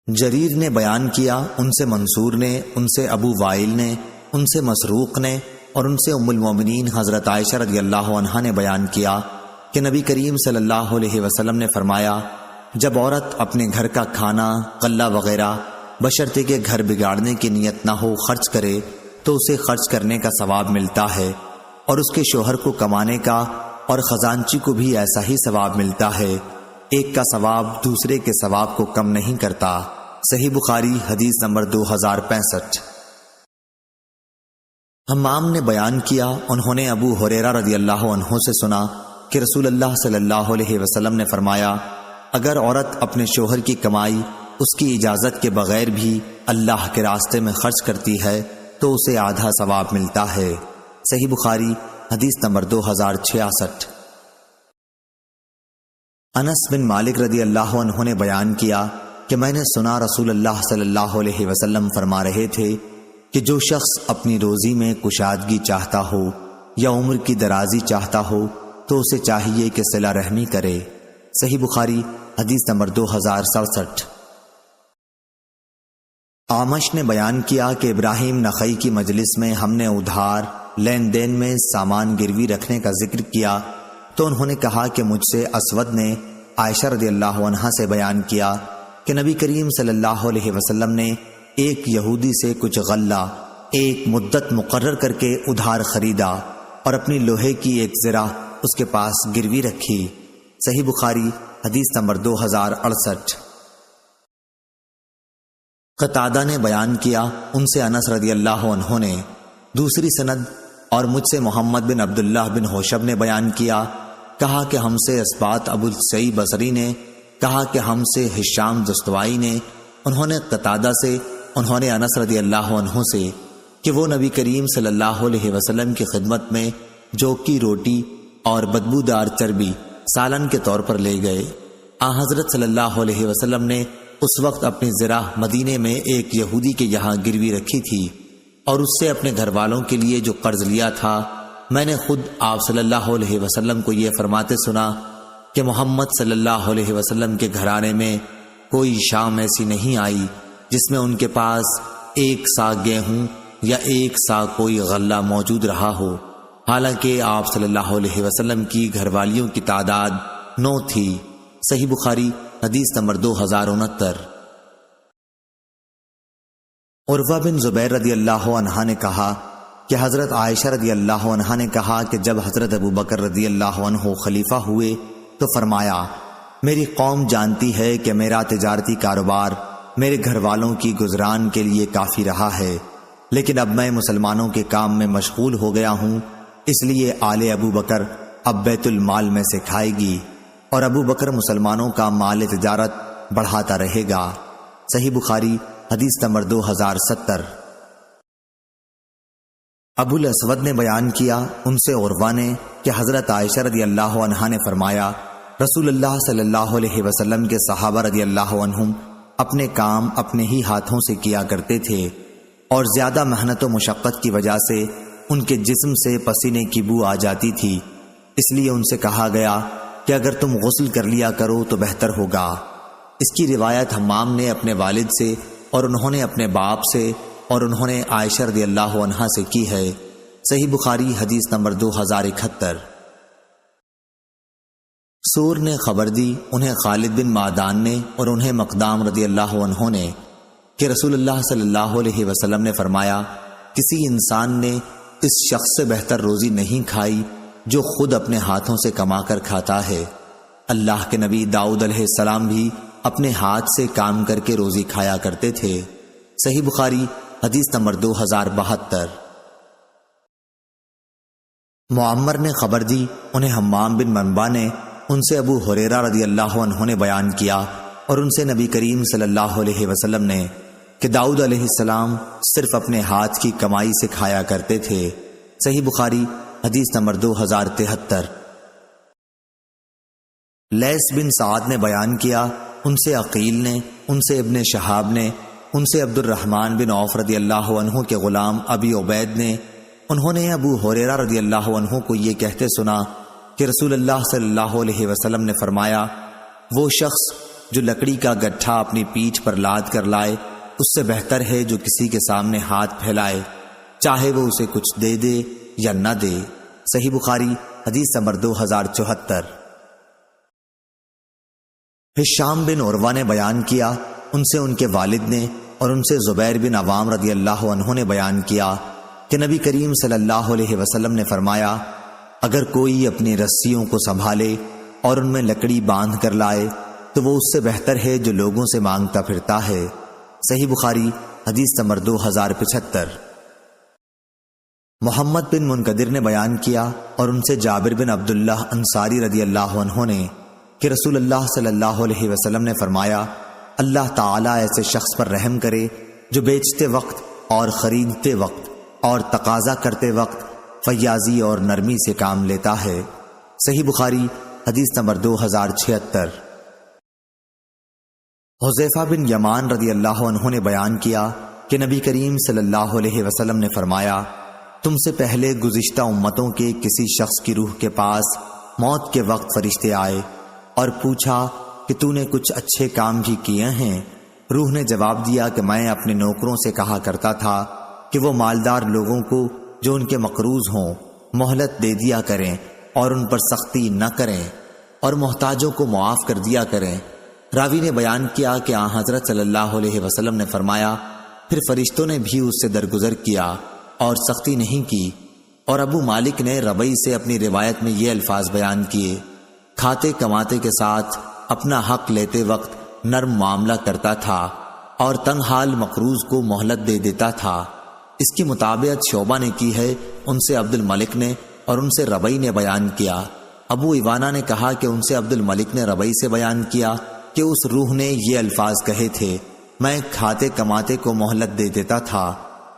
جریر نے بیان کیا، ان سے منصور نے، ان سے ابو وائل نے، ان سے مسروق نے اور ان سے ام المومنین حضرت عائشہ رضی اللہ عنہا نے بیان کیا کہ نبی کریم صلی اللہ علیہ وسلم نے فرمایا، جب عورت اپنے گھر کا کھانا، غلہ وغیرہ بشرطے کہ گھر بگاڑنے کی نیت نہ ہو خرچ کرے تو اسے خرچ کرنے کا ثواب ملتا ہے، اور اس کے شوہر کو کمانے کا اور خزانچی کو بھی ایسا ہی ثواب ملتا ہے۔ ایک کا ثواب دوسرے کے ثواب کو کم نہیں کرتا۔ صحیح بخاری حدیث نمبر 2065۔ حمام نے بیان کیا، انہوں نے ابو ہریرہ رضی اللہ عنہ سے سنا کہ رسول اللہ صلی اللہ علیہ وسلم نے فرمایا، اگر عورت اپنے شوہر کی کمائی اس کی اجازت کے بغیر بھی اللہ کے راستے میں خرچ کرتی ہے تو اسے آدھا ثواب ملتا ہے۔ صحیح بخاری حدیث نمبر 2066۔ انس بن مالک رضی اللہ عنہ نے بیان کیا کہ میں نے سنا رسول اللہ صلی اللہ علیہ وسلم فرما رہے تھے کہ جو شخص اپنی روزی میں کشادگی چاہتا ہو یا عمر کی درازی چاہتا ہو تو اسے چاہیے کہ صلہ رحمی کرے۔ صحیح بخاری حدیث نمبر 2067۔ آمش نے بیان کیا کہ ابراہیم نخعی کی مجلس میں ہم نے ادھار لین دین میں سامان گروی رکھنے کا ذکر کیا تو انہوں نے کہا کہ مجھ سے اسود نے عائشہ رضی اللہ عنہا سے بیان کیا کہ نبی کریم صلی اللہ علیہ وسلم نے ایک یہودی سے کچھ غلہ ایک مدت مقرر کر کے ادھار خریدا اور اپنی لوہے کی ایک زرہ اس کے پاس گروی رکھی۔ صحیح بخاری حدیث نمبر 2068۔ قتادہ نے بیان کیا، ان سے انس رضی اللہ عنہ نے، دوسری سند اور مجھ سے محمد بن عبداللہ بن ہوشب نے بیان کیا، کہا کہ ہم سے اسبات ابو السعی بصری نے، کہا کہ ہم سے ہشام دستوائی نے، انہوں نے قتادہ سے، انہوں نے انس رضی اللہ عنہ سے کہ وہ نبی کریم صلی اللہ علیہ وسلم کی خدمت میں جو کی روٹی اور بدبودار چربی سالن کے طور پر لے گئے۔ حضرت صلی اللہ علیہ وسلم نے اس وقت اپنی زرہ مدینے میں ایک یہودی کے یہاں گروی رکھی تھی اور اس سے اپنے گھر والوں کے لیے جو قرض لیا تھا۔ میں نے خود آپ صلی اللہ علیہ وسلم کو یہ فرماتے سنا کہ محمد صلی اللہ علیہ وسلم کے گھرانے میں کوئی شام ایسی نہیں آئی جس میں ان کے پاس 1 سا گیہوں یا 1 سا کوئی غلہ موجود رہا ہو، حالانکہ آپ صلی اللہ علیہ وسلم کی گھر والیوں کی تعداد 9 تھی۔ صحیح بخاری حدیث نمبر 2069۔ عروہ بن زبیر رضی اللہ عنہ نے کہا کہ حضرت عائشہ رضی اللہ عنہ نے کہا کہ جب حضرت ابو بکر رضی اللہ عنہ خلیفہ ہوئے تو فرمایا، میری قوم جانتی ہے کہ میرا تجارتی کاروبار میرے گھر والوں کی گزران کے لیے کافی رہا ہے، لیکن اب میں مسلمانوں کے کام میں مشغول ہو گیا ہوں، اس لیے آل ابو بکر اب بیت المال میں سے کھائے گی اور ابو بکر مسلمانوں کا مال تجارت بڑھاتا رہے گا۔ صحیح بخاری حدیث نمبر 2070۔ ابو الاسود نے بیان کیا، ان سے عروہ نے کہ حضرت عائشہ رضی اللہ عنہا نے فرمایا، رسول اللہ صلی اللہ علیہ وسلم کے صحابہ رضی اللہ عنہم اپنے کام اپنے ہی ہاتھوں سے کیا کرتے تھے اور زیادہ محنت و مشقت کی وجہ سے ان کے جسم سے پسینے کی بو آ جاتی تھی، اس لیے ان سے کہا گیا کہ اگر تم غسل کر لیا کرو تو بہتر ہوگا۔ اس کی روایت حمام نے اپنے والد سے اور انہوں نے اپنے باپ سے اور انہوں نے عائشہ رضی اللہ عنہا سے کی ہے۔ صحیح بخاری حدیث نمبر 2071۔ سور نے خبر دی، انہیں خالد بن معدان نے اور انہیں مقدام رضی اللہ عنہ نے کہ رسول اللہ صلی اللہ علیہ وسلم نے فرمایا، کسی انسان نے اس شخص سے بہتر روزی نہیں کھائی جو خود اپنے ہاتھوں سے کما کر کھاتا ہے۔ اللہ کے نبی داؤد علیہ السلام بھی اپنے ہاتھ سے کام کر کے روزی کھایا کرتے تھے۔ صحیح بخاری حدیث نمبر 2072۔ معمر نے خبر دی، انہیں حمام بن منبع نے ان سے ابو ہریرہ رضی اللہ عنہ نے بیان کیا اور ان سے نبی کریم صلی اللہ علیہ وسلم نے کہ داؤد علیہ السلام صرف اپنے ہاتھ کی کمائی سے کھایا کرتے تھے۔ صحیح بخاری حدیث نمبر 2073۔ لیث بن سعد نے بیان کیا، ان سے عقیل نے، ان سے ابن شہاب نے، ان سے عبد الرحمن بن عوف رضی اللہ عنہ کے غلام ابی عبید نے، انہوں نے ابو ہریرہ رضی اللہ عنہ کو یہ کہتے سنا کہ رسول اللہ صلی اللہ علیہ وسلم نے فرمایا، وہ شخص جو لکڑی کا گٹھا اپنی پیٹھ پر لاد کر لائے اس سے بہتر ہے جو کسی کے سامنے ہاتھ پھیلائے، چاہے وہ اسے کچھ دے دے یا نہ دے۔ صحیح بخاری حدیث نمبر 2074۔ ہشام بن عروہ نے بیان کیا، ان سے ان کے والد نے اور ان سے زبیر بن عوام رضی اللہ عنہ نے بیان کیا کہ نبی کریم صلی اللہ علیہ وسلم نے فرمایا، اگر کوئی اپنی رسیوں کو سنبھالے اور ان میں لکڑی باندھ کر لائے تو وہ اس سے بہتر ہے جو لوگوں سے مانگتا پھرتا ہے۔ صحیح بخاری حدیث نمبر 2075۔ محمد بن منقدر نے بیان کیا اور ان سے جابر بن عبداللہ انصاری رضی اللہ عنہ نے کہ رسول اللہ صلی اللہ علیہ وسلم نے فرمایا، اللہ تعالیٰ ایسے شخص پر رحم کرے جو بیچتے وقت اور خریدتے وقت اور تقاضا کرتے وقت فیاضی اور نرمی سے کام لیتا ہے۔ صحیح بخاری حدیث نمبر 2076۔ حذیفہ بن یمان رضی اللہ عنہ نے بیان کیا کہ نبی کریم صلی اللہ علیہ وسلم نے فرمایا، تم سے پہلے گزشتہ امتوں کے کسی شخص کی روح کے پاس موت کے وقت فرشتے آئے اور پوچھا کہ تو نے کچھ اچھے کام بھی کیے ہیں؟ روح نے جواب دیا کہ میں اپنے نوکروں سے کہا کرتا تھا کہ وہ مالدار لوگوں کو جو ان کے مقروض ہوں مہلت دے دیا کریں اور ان پر سختی نہ کریں اور محتاجوں کو معاف کر دیا کریں۔ راوی نے بیان کیا کہ آن حضرت صلی اللہ علیہ وسلم نے فرمایا، پھر فرشتوں نے بھی اس سے درگزر کیا اور سختی نہیں کی۔ اور ابو مالک نے ربعی سے اپنی روایت میں یہ الفاظ بیان کیے، کھاتے کماتے کے ساتھ اپنا حق لیتے وقت نرم معاملہ کرتا تھا اور تنگ حال مقروض کو مہلت دے دیتا تھا۔ اس کی مطابقت شعبہ نے کی ہے، ان سے عبد الملک نے اور ان سے ربعی نے بیان کیا۔ ابو ایوانا نے کہا کہ ان سے عبد الملک نے ربعی سے بیان کیا کہ اس روح نے یہ الفاظ کہے تھے، میں کھاتے کماتے کو مہلت دے دیتا تھا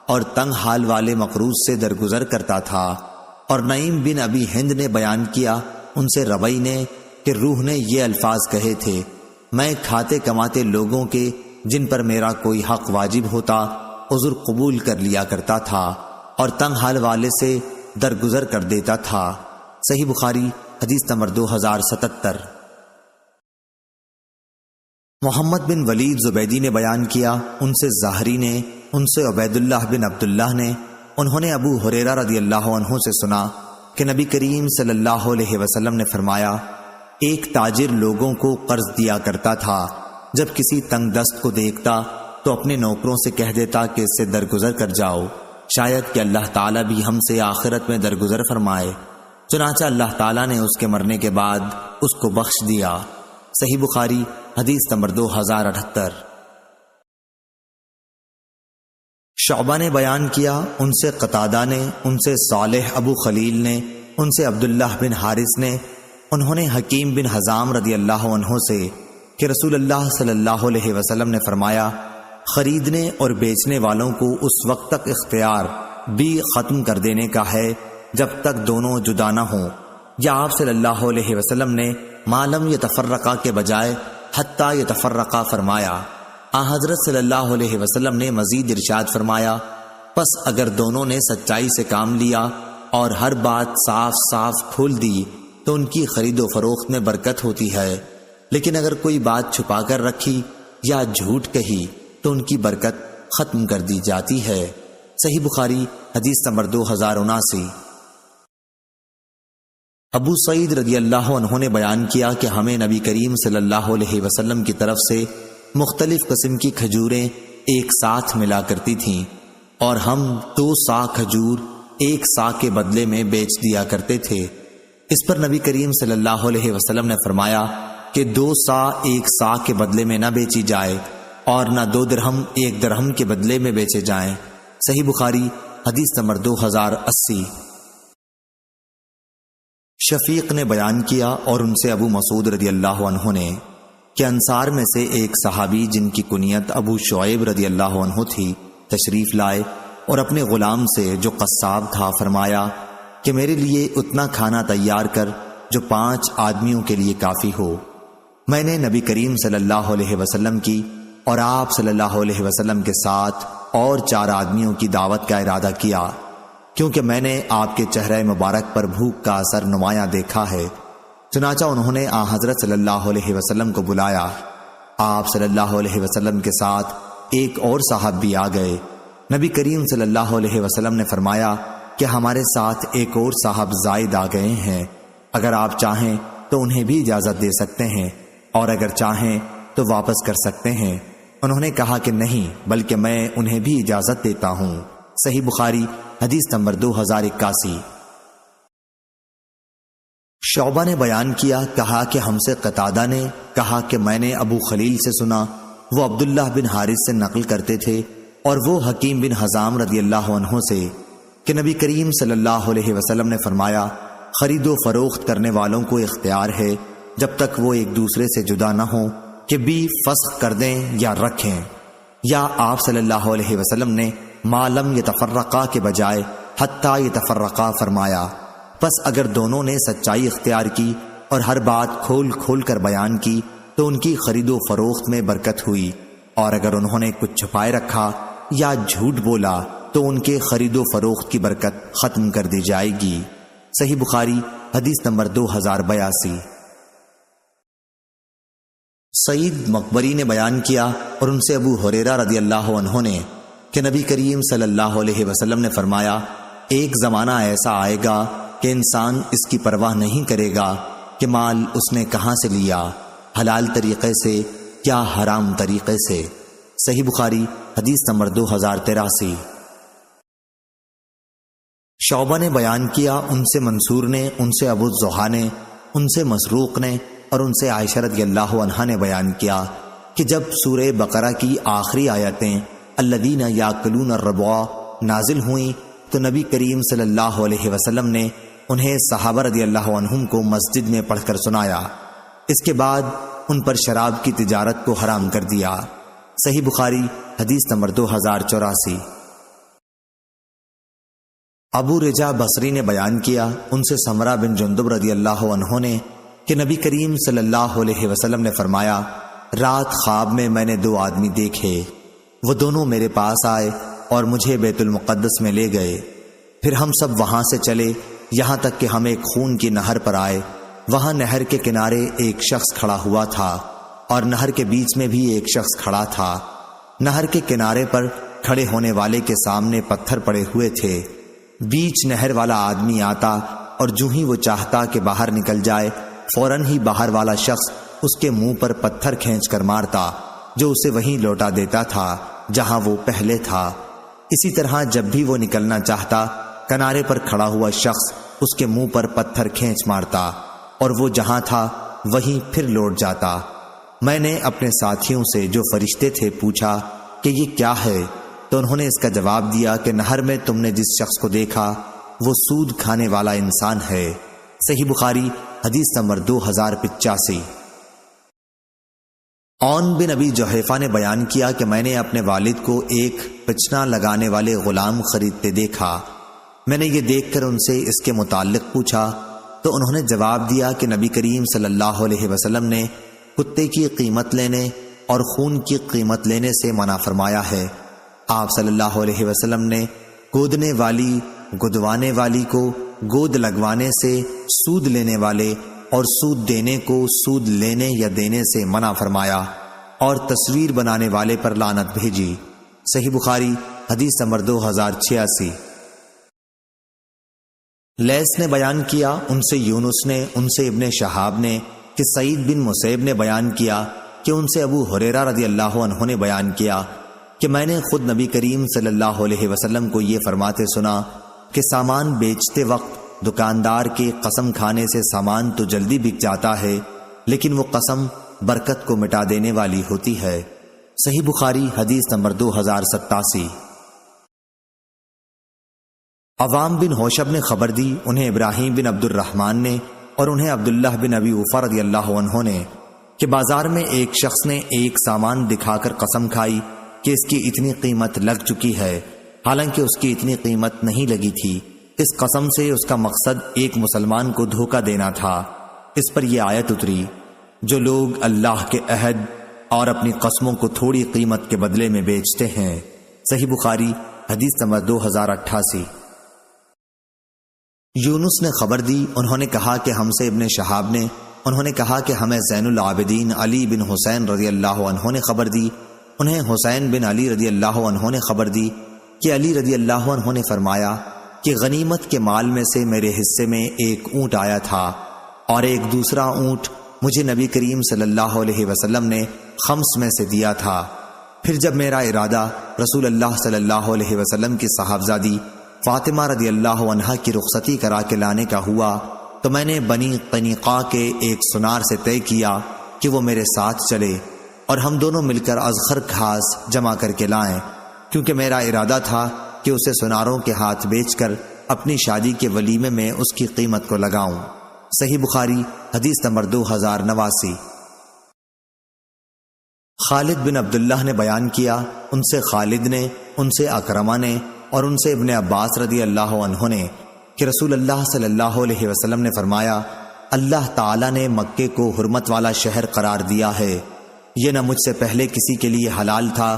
اور تنگ حال والے مقروض سے درگزر کرتا تھا۔ اور نعیم بن ابی ہند نے بیان کیا ان سے ربعی نے کہ روح نے یہ الفاظ کہے تھے، میں کھاتے کماتے لوگوں کے جن پر میرا کوئی حق واجب ہوتا عذر قبول کر لیا کرتا تھا اور تنگ حال والے سے درگزر کر دیتا تھا۔ صحیح بخاری حدیث نمبر 2077۔ محمد بن ولید زبیدی نے بیان کیا، ان سے ظاہری نے، ان سے عبید اللہ بن عبداللہ نے، انہوں نے ابو ہریرہ رضی اللہ عنہ سے سنا کہ نبی کریم صلی اللہ علیہ وسلم نے فرمایا، ایک تاجر لوگوں کو قرض دیا کرتا تھا، جب کسی تنگ دست کو دیکھتا تو اپنے نوکروں سے کہہ دیتا کہ اس سے درگزر کر جاؤ، شاید کہ اللہ تعالیٰ بھی ہم سے آخرت میں درگزر فرمائے۔ چنانچہ اللہ تعالیٰ نے اس کے مرنے کے بعد اس کو بخش دیا۔ صحیح بخاری حدیث نمبر 2078۔ شعبہ نے بیان کیا، ان سے قتادہ نے، ان سے صالح ابو خلیل نے، ان سے عبداللہ بن حارث نے، انہوں نے حکیم بن حزام رضی اللہ عنہ سے کہ رسول اللہ صلی اللہ علیہ وسلم نے فرمایا، خریدنے اور بیچنے والوں کو اس وقت تک اختیار بھی ختم کر دینے کا ہے جب تک دونوں جدا نہ ہوں، یا آپ صلی اللہ علیہ وسلم نے معلم یتفرقہ کے بجائے حتیٰ یتفرقہ فرمایا۔ حضرت صلی اللہ علیہ وسلم نے مزید ارشاد فرمایا، پس اگر دونوں نے سچائی سے کام لیا اور ہر بات صاف صاف کھول دی تو ان کی خرید و فروخت میں برکت ہوتی ہے، لیکن اگر کوئی بات چھپا کر رکھی یا جھوٹ کہی تو ان کی برکت ختم کر دی جاتی ہے۔ صحیح بخاری حدیث نمبر 2079۔ ابو سعید رضی اللہ عنہ نے بیان کیا کہ ہمیں نبی کریم صلی اللہ علیہ وسلم کی طرف سے مختلف قسم کی کھجوریں ایک ساتھ ملا کرتی تھیں اور ہم 2 سا کھجور 1 سا کے بدلے میں بیچ دیا کرتے تھے۔ اس پر نبی کریم صلی اللہ علیہ وسلم نے فرمایا کہ 2 سا 1 سا کے بدلے میں نہ بیچی جائے اور نہ 2 درہم 1 درہم کے بدلے میں بیچے جائیں۔ صحیح بخاری حدیث نمبر 2080۔ شفیق نے بیان کیا اور ان سے ابو مسعود رضی اللہ عنہ نے کہ انصار میں سے ایک صحابی جن کی کنیت ابو شعیب رضی اللہ عنہ تھی تشریف لائے اور اپنے غلام سے جو قصاب تھا فرمایا کہ میرے لیے اتنا کھانا تیار کر جو 5 آدمیوں کے لیے کافی ہو۔ میں نے نبی کریم صلی اللہ علیہ وسلم کی اور آپ صلی اللہ علیہ وسلم کے ساتھ اور 4 آدمیوں کی دعوت کا ارادہ کیا، کیونکہ میں نے آپ کے چہرہ مبارک پر بھوک کا اثر نمایاں دیکھا ہے۔ چنانچہ انہوں نے حضرت صلی اللہ علیہ وسلم کو بلایا۔ آپ صلی اللہ علیہ وسلم کے ساتھ ایک اور صاحب بھی آ گئے۔ نبی کریم صلی اللہ علیہ وسلم نے فرمایا کہ ہمارے ساتھ ایک اور صاحب زائد آ گئے ہیں، اگر آپ چاہیں تو انہیں بھی اجازت دے سکتے ہیں اور اگر چاہیں تو واپس کر سکتے ہیں۔ انہوں نے کہا کہ نہیں، بلکہ میں انہیں بھی اجازت دیتا ہوں۔ صحیح بخاری حدیث نمبر 2081۔ شعبہ نے بیان کیا، کہا کہ ہم سے قتادہ نے کہا کہ میں نے ابو خلیل سے سنا، وہ عبداللہ بن حارث سے نقل کرتے تھے اور وہ حکیم بن حزام رضی اللہ عنہ سے کہ نبی کریم صلی اللہ علیہ وسلم نے فرمایا خرید و فروخت کرنے والوں کو اختیار ہے جب تک وہ ایک دوسرے سے جدا نہ ہوں کہ بھی فسخ کر دیں یا رکھیں، یا آپ صلی اللہ علیہ وسلم نے ما لم یتفرقا کے بجائے حتی یتفرقا فرمایا۔ پس اگر دونوں نے سچائی اختیار کی اور ہر بات کھول کھول کر بیان کی تو ان کی خرید و فروخت میں برکت ہوئی، اور اگر انہوں نے کچھ چھپائے رکھا یا جھوٹ بولا تو ان کے خرید و فروخت کی برکت ختم کر دی جائے گی۔ صحیح بخاری حدیث نمبر 2082۔ سعید مقبری نے بیان کیا اور ان سے ابو ہریرہ رضی اللہ عنہ نے کہ نبی کریم صلی اللہ علیہ وسلم نے فرمایا ایک زمانہ ایسا آئے گا کہ انسان اس کی پرواہ نہیں کرے گا کہ مال اس نے کہاں سے لیا، حلال طریقے سے یا حرام طریقے سے۔ صحیح بخاری حدیث نمبر 2083۔ شعبہ نے بیان کیا، ان سے منصور نے، ان سے ابو الزحا نے، ان سے مسروق نے اور ان سے عائشہ رضی اللہ عنہا نے بیان کیا کہ جب سورہ بقرہ کی آخری آیتیں الذین یاکلون الربا نازل ہوئیں تو نبی کریم صلی اللہ علیہ وسلم نے انہیں صحابہ رضی اللہ عنہم کو مسجد میں پڑھ کر سنایا۔ اس کے بعد ان پر شراب کی تجارت کو حرام کر دیا۔ صحیح بخاری حدیث نمبر 2084۔ ابو رجا بصری نے بیان کیا، ان سے سمرہ بن جندب رضی اللہ عنہ نے کہ نبی کریم صلی اللہ علیہ وسلم نے فرمایا رات خواب میں نے 2 آدمی دیکھے، وہ دونوں میرے پاس آئے اور مجھے بیت المقدس میں لے گئے، پھر ہم سب وہاں سے چلے یہاں تک کہ ہم ایک خون کی نہر پر آئے، وہاں نہر کے کنارے ایک شخص کھڑا ہوا تھا اور نہر کے بیچ میں بھی ایک شخص کھڑا تھا۔ نہر کے کنارے پر کھڑے ہونے والے کے سامنے پتھر پڑے ہوئے تھے، بیچ نہر والا آدمی آتا اور جو ہی وہ چاہتا کہ باہر نکل جائے فوراً ہی باہر والا شخص اس کے منہ پر پتھر کھینچ کر مارتا جو اسے وہیں لوٹا دیتا تھا جہاں وہ پہلے تھا۔ اسی طرح جب بھی وہ نکلنا چاہتا کنارے پر کھڑا ہوا شخص اس کے منہ پر پتھر کھینچ مارتا اور وہ جہاں تھا وہیں پھر لوٹ جاتا۔ میں نے اپنے ساتھیوں سے جو فرشتے تھے پوچھا کہ یہ کیا ہے، تو انہوں نے اس کا جواب دیا کہ نہر میں تم نے جس شخص کو دیکھا وہ سود کھانے والا انسان ہے۔ صحیح بخاری حدیث نمبر 2085۔ عون بن ابی جحیفہ نے بیان کیا کہ میں نے اپنے والد کو ایک پچنا لگانے والے غلام خریدتے دیکھا۔ میں نے یہ دیکھ کر ان سے اس کے متعلق پوچھا تو انہوں نے جواب دیا کہ نبی کریم صلی اللہ علیہ وسلم نے کتے کی قیمت لینے اور خون کی قیمت لینے سے منع فرمایا ہے۔ آپ صلی اللہ علیہ وسلم نے گودنے والی گدوانے والی کو گود لگوانے سے سود لینے والے اور سود دینے کو سود لینے یا دینے سے منع فرمایا اور تصویر بنانے والے پر لعنت بھیجی۔ صحیح بخاری حدیث نمبر 2086۔ لیث نے بیان کیا، ان سے یونس نے، ان سے ابن شہاب نے کہ سعید بن مسیب نے بیان کیا کہ ان سے ابو ہریرہ رضی اللہ عنہ نے بیان کیا کہ میں نے خود نبی کریم صلی اللہ علیہ وسلم کو یہ فرماتے سنا کہ سامان بیچتے وقت دکاندار کے قسم کھانے سے سامان تو جلدی بک جاتا ہے لیکن وہ قسم برکت کو مٹا دینے والی ہوتی ہے۔ صحیح بخاری حدیث نمبر 2087۔ عوام بن ہوشب نے خبر دی انہیں ابراہیم بن عبد الرحمن نے اور انہیں عبداللہ بن ابی اوفا رضی اللہ عنہ نے کہ بازار میں ایک شخص نے ایک سامان دکھا کر قسم کھائی کہ اس کی اتنی قیمت لگ چکی ہے، حالانکہ اس کی اتنی قیمت نہیں لگی تھی۔ اس قسم سے اس کا مقصد ایک مسلمان کو دھوکہ دینا تھا۔ اس پر یہ آیت اتری، جو لوگ اللہ کے عہد اور اپنی قسموں کو تھوڑی قیمت کے بدلے میں بیچتے ہیں۔ صحیح بخاری حدیث نمبر 2088۔ یونس نے خبر دی انہوں نے کہا کہ ہم سے ابن شہاب نے انہوں نے کہا کہ ہمیں زین العابدین علی بن حسین رضی اللہ عنہ نے خبر دی، انہیں حسین بن علی رضی اللہ عنہ نے خبر دی کہ علی رضی اللہ عنہ نے فرمایا کہ غنیمت کے مال میں سے میرے حصے میں ایک اونٹ آیا تھا اور ایک دوسرا اونٹ مجھے نبی کریم صلی اللہ علیہ وسلم نے خمس میں سے دیا تھا۔ پھر جب میرا ارادہ رسول اللہ صلی اللہ علیہ وسلم کی صاحبزادی فاطمہ رضی اللہ عنہا کی رخصتی کرا کے لانے کا ہوا تو میں نے بنی قنیقہ کے ایک سنار سے طے کیا کہ وہ میرے ساتھ چلے اور ہم دونوں مل کر ازخر گھاس جمع کر کے لائیں، کیونکہ میرا ارادہ تھا کہ اسے سناروں کے ہاتھ بیچ کر اپنی شادی کے ولیمے میں اس کی قیمت کو لگاؤں۔ صحیح بخاری حدیث نمبر 2089۔ خالد بن عبداللہ نے بیان کیا ان سے خالد نے، ان سے اکرمہ نے اور ان سے ابن عباس رضی اللہ عنہ نے کہ رسول اللہ صلی اللہ علیہ وسلم نے فرمایا، اللہ تعالیٰ نے مکے کو حرمت والا شہر قرار دیا ہے، یہ نہ مجھ سے پہلے کسی کے لیے حلال تھا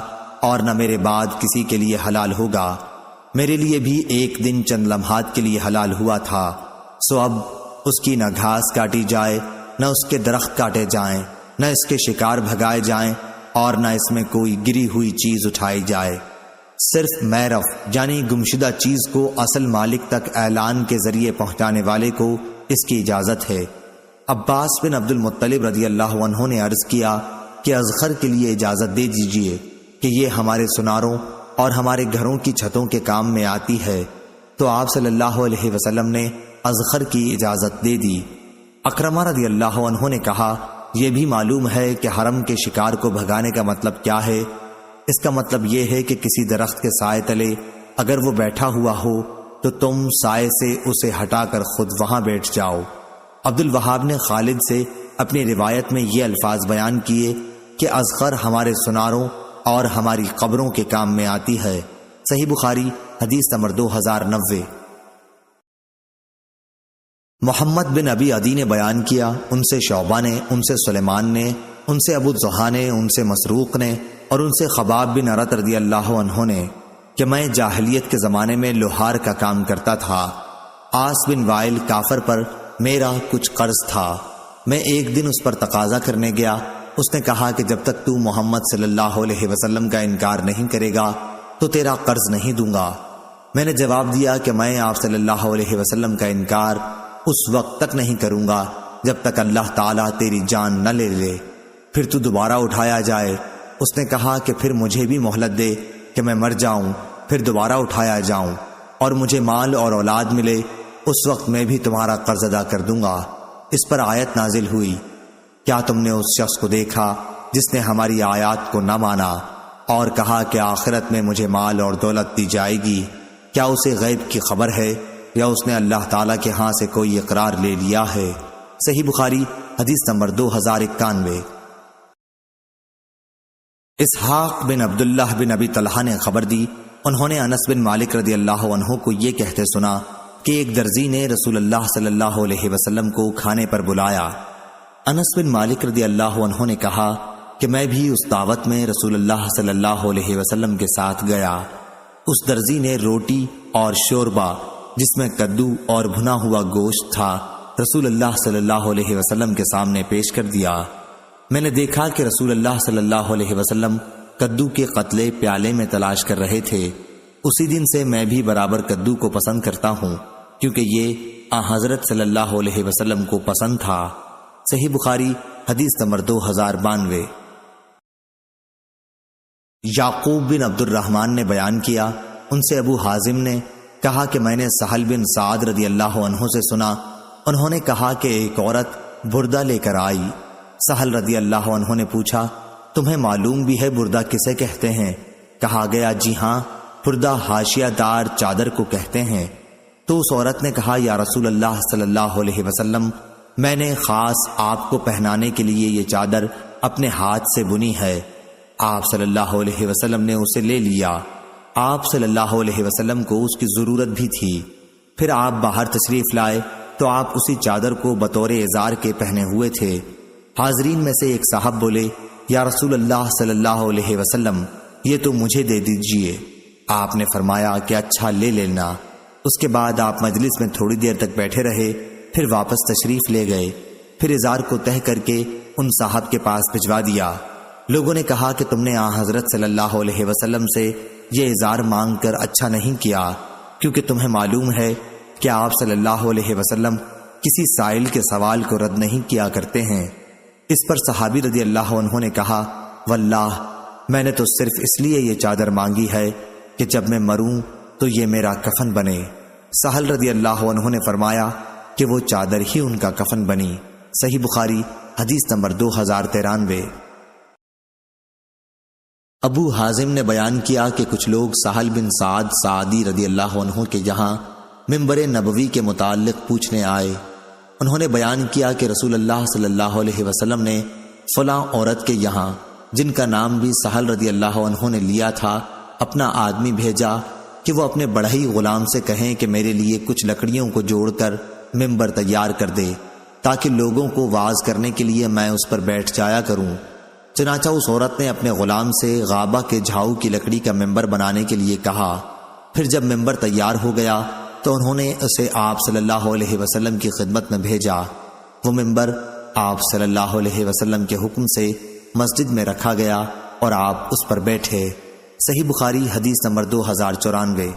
اور نہ میرے بعد کسی کے لیے حلال ہوگا، میرے لیے بھی ایک دن چند لمحات کے لیے حلال ہوا تھا، سو اب اس کی نہ گھاس کاٹی جائے، نہ اس کے درخت کاٹے جائیں، نہ اس کے شکار بھگائے جائیں اور نہ اس میں کوئی گری ہوئی چیز اٹھائی جائے، صرف میرف یعنی گمشدہ چیز کو اصل مالک تک اعلان کے ذریعے پہنچانے والے کو اس کی اجازت ہے۔ عباس بن عبد المطلب رضی اللہ عنہ نے عرض کیا کہ ازخر کے لیے اجازت دے دیجیے کہ یہ ہمارے سناروں اور ہمارے گھروں کی چھتوں کے کام میں آتی ہے، تو آپ صلی اللہ علیہ وسلم نے ازخر کی اجازت دے دی۔ اکرمہ رضی اللہ عنہ نے کہا، یہ بھی معلوم ہے کہ حرم کے شکار کو بھگانے کا مطلب کیا ہے؟ اس کا مطلب یہ ہے کہ کسی درخت کے سائے تلے اگر وہ بیٹھا ہوا ہو تو تم سائے سے اسے ہٹا کر خود وہاں بیٹھ جاؤ۔ عبد الوہاب نے خالد سے اپنی روایت میں یہ الفاظ بیان کیے کہ ازخر ہمارے سناروں اور ہماری قبروں کے کام میں آتی ہے۔ صحیح بخاری حدیث نمبر 2090۔ محمد بن ابی عدی نے بیان کیا ان سے شعبہ نے، ان سے سلیمان نے، ان سے ابو الضحیٰ نے، ان سے مسروق نے اور ان سے خباب بن ارت رضی اللہ عنہ نے کہ میں جاہلیت کے زمانے میں لوہار کا کام کرتا تھا، آس بن وائل کافر پر میرا کچھ قرض تھا، میں ایک دن اس پر تقاضا کرنے گیا، اس نے کہا کہ جب تک تو محمد صلی اللہ علیہ وسلم کا انکار نہیں کرے گا تو تیرا قرض نہیں دوں گا۔ میں نے جواب دیا کہ میں آپ صلی اللہ علیہ وسلم کا انکار اس وقت تک نہیں کروں گا جب تک اللہ تعالیٰ تیری جان نہ لے لے، پھر تو دوبارہ اٹھایا جائے۔ اس نے کہا کہ پھر مجھے بھی مہلت دے کہ میں مر جاؤں پھر دوبارہ اٹھایا جاؤں اور مجھے مال اور اولاد ملے، اس وقت میں بھی تمہارا قرض ادا کر دوں گا۔ اس پر آیت نازل ہوئی، کیا تم نے اس شخص کو دیکھا جس نے ہماری آیات کو نہ مانا اور کہا کہ آخرت میں مجھے مال اور دولت دی جائے گی؟ کیا اسے غیب کی خبر ہے یا اس نے اللہ تعالیٰ کے ہاں سے کوئی اقرار لے لیا ہے؟ صحیح بخاری حدیث نمبر 2091۔ اسحاق بن عبداللہ بن ابی طلحہ نے خبر دی انہوں نے انس بن مالک رضی اللہ عنہ کو یہ کہتے سنا کہ ایک درزی نے رسول اللہ صلی اللہ علیہ وسلم کو کھانے پر بلایا۔ انس بن مالک رضی اللہ عنہ نے کہا کہ میں بھی اس دعوت میں رسول اللہ صلی اللہ علیہ وسلم کے ساتھ گیا۔ اس درزی نے روٹی اور شوربہ جس میں کدو اور بھنا ہوا گوشت تھا رسول اللہ صلی اللہ علیہ وسلم کے سامنے پیش کر دیا۔ میں نے دیکھا کہ رسول اللہ صلی اللہ علیہ وسلم کدو کے قتلے پیالے میں تلاش کر رہے تھے۔ اسی دن سے میں بھی برابر کدو کو پسند کرتا ہوں کیونکہ یہ حضرت صلی اللہ علیہ وسلم کو پسند تھا۔ صحیح بخاری حدیث نمبر 2092۔ یعقوب بن عبد الرحمن نے بیان کیا ان سے ابو حازم نے کہا کہ میں نے سہل بن سعد رضی اللہ عنہ سے سنا، انہوں نے کہا کہ ایک عورت بردہ لے کر آئی۔ سہل رضی اللہ عنہ نے پوچھا، تمہیں معلوم بھی ہے بردہ کسے کہتے ہیں؟ کہا گیا جی ہاں، بردہ حاشیہ دار چادر کو کہتے ہیں۔ تو اس عورت نے کہا یا رسول اللہ صلی اللہ علیہ وسلم، میں نے خاص آپ کو پہنانے کے لیے یہ چادر اپنے ہاتھ سے بنی ہے۔ آپ صلی اللہ علیہ وسلم نے اسے لے لیا۔ آپ صلی اللہ علیہ وسلم کو اس کی ضرورت بھی تھی۔ پھر آپ باہر تشریف لائے تو آپ اسی چادر کو بطور ازار کے پہنے ہوئے تھے۔ حاضرین میں سے ایک صاحب بولے یا رسول اللہ صلی اللہ علیہ وسلم، یہ تو مجھے دے دیجئے۔ آپ نے فرمایا کہ اچھا لے لینا۔ اس کے بعد آپ مجلس میں تھوڑی دیر تک بیٹھے رہے، پھر واپس تشریف لے گئے۔ پھر ازار کو تہہ کر کے ان صاحب کے پاس بھجوا دیا۔ لوگوں نے کہا کہ تم نے آن حضرت صلی اللہ علیہ وسلم سے یہ ازار مانگ کر اچھا نہیں کیا، کیونکہ تمہیں معلوم ہے کہ آپ صلی اللہ علیہ وسلم کسی سائل کے سوال کو رد نہیں کیا کرتے ہیں۔ اس پر صحابی رضی اللہ عنہ نے کہا واللہ میں نے تو صرف اس لیے یہ چادر مانگی ہے کہ جب میں مروں تو یہ میرا کفن بنے۔ سہل رضی اللہ عنہ نے فرمایا کہ وہ چادر ہی ان کا کفن بنی۔ صحیح بخاری حدیث نمبر 2093۔ ابو حازم نے بیان کیا کہ کچھ لوگ سہل بن سعد سعدی رضی اللہ عنہ کے یہاں منبر نبوی کے متعلق پوچھنے آئے۔ انہوں نے بیان کیا کہ رسول اللہ صلی اللہ علیہ وسلم نے فلاں عورت کے یہاں، جن کا نام بھی سہل رضی اللہ عنہ نے لیا تھا، اپنا آدمی بھیجا کہ وہ اپنے بڑھئی غلام سے کہیں کہ میرے لیے کچھ لکڑیوں کو جوڑ کر منبر تیار کر دے، تاکہ لوگوں کو واعظ کرنے کے لیے میں اس پر بیٹھ جایا کروں۔ چنانچہ اس عورت نے اپنے غلام سے غابہ کے جھاؤ کی لکڑی کا منبر بنانے کے لیے کہا۔ پھر جب منبر تیار ہو گیا تو انہوں نے اسے آپ صلی اللہ علیہ وسلم کی خدمت میں بھیجا۔ وہ منبر آپ صلی اللہ علیہ وسلم کے حکم سے مسجد میں رکھا گیا اور آپ اس پر بیٹھے۔ صحیح بخاری حدیث نمبر 2094۔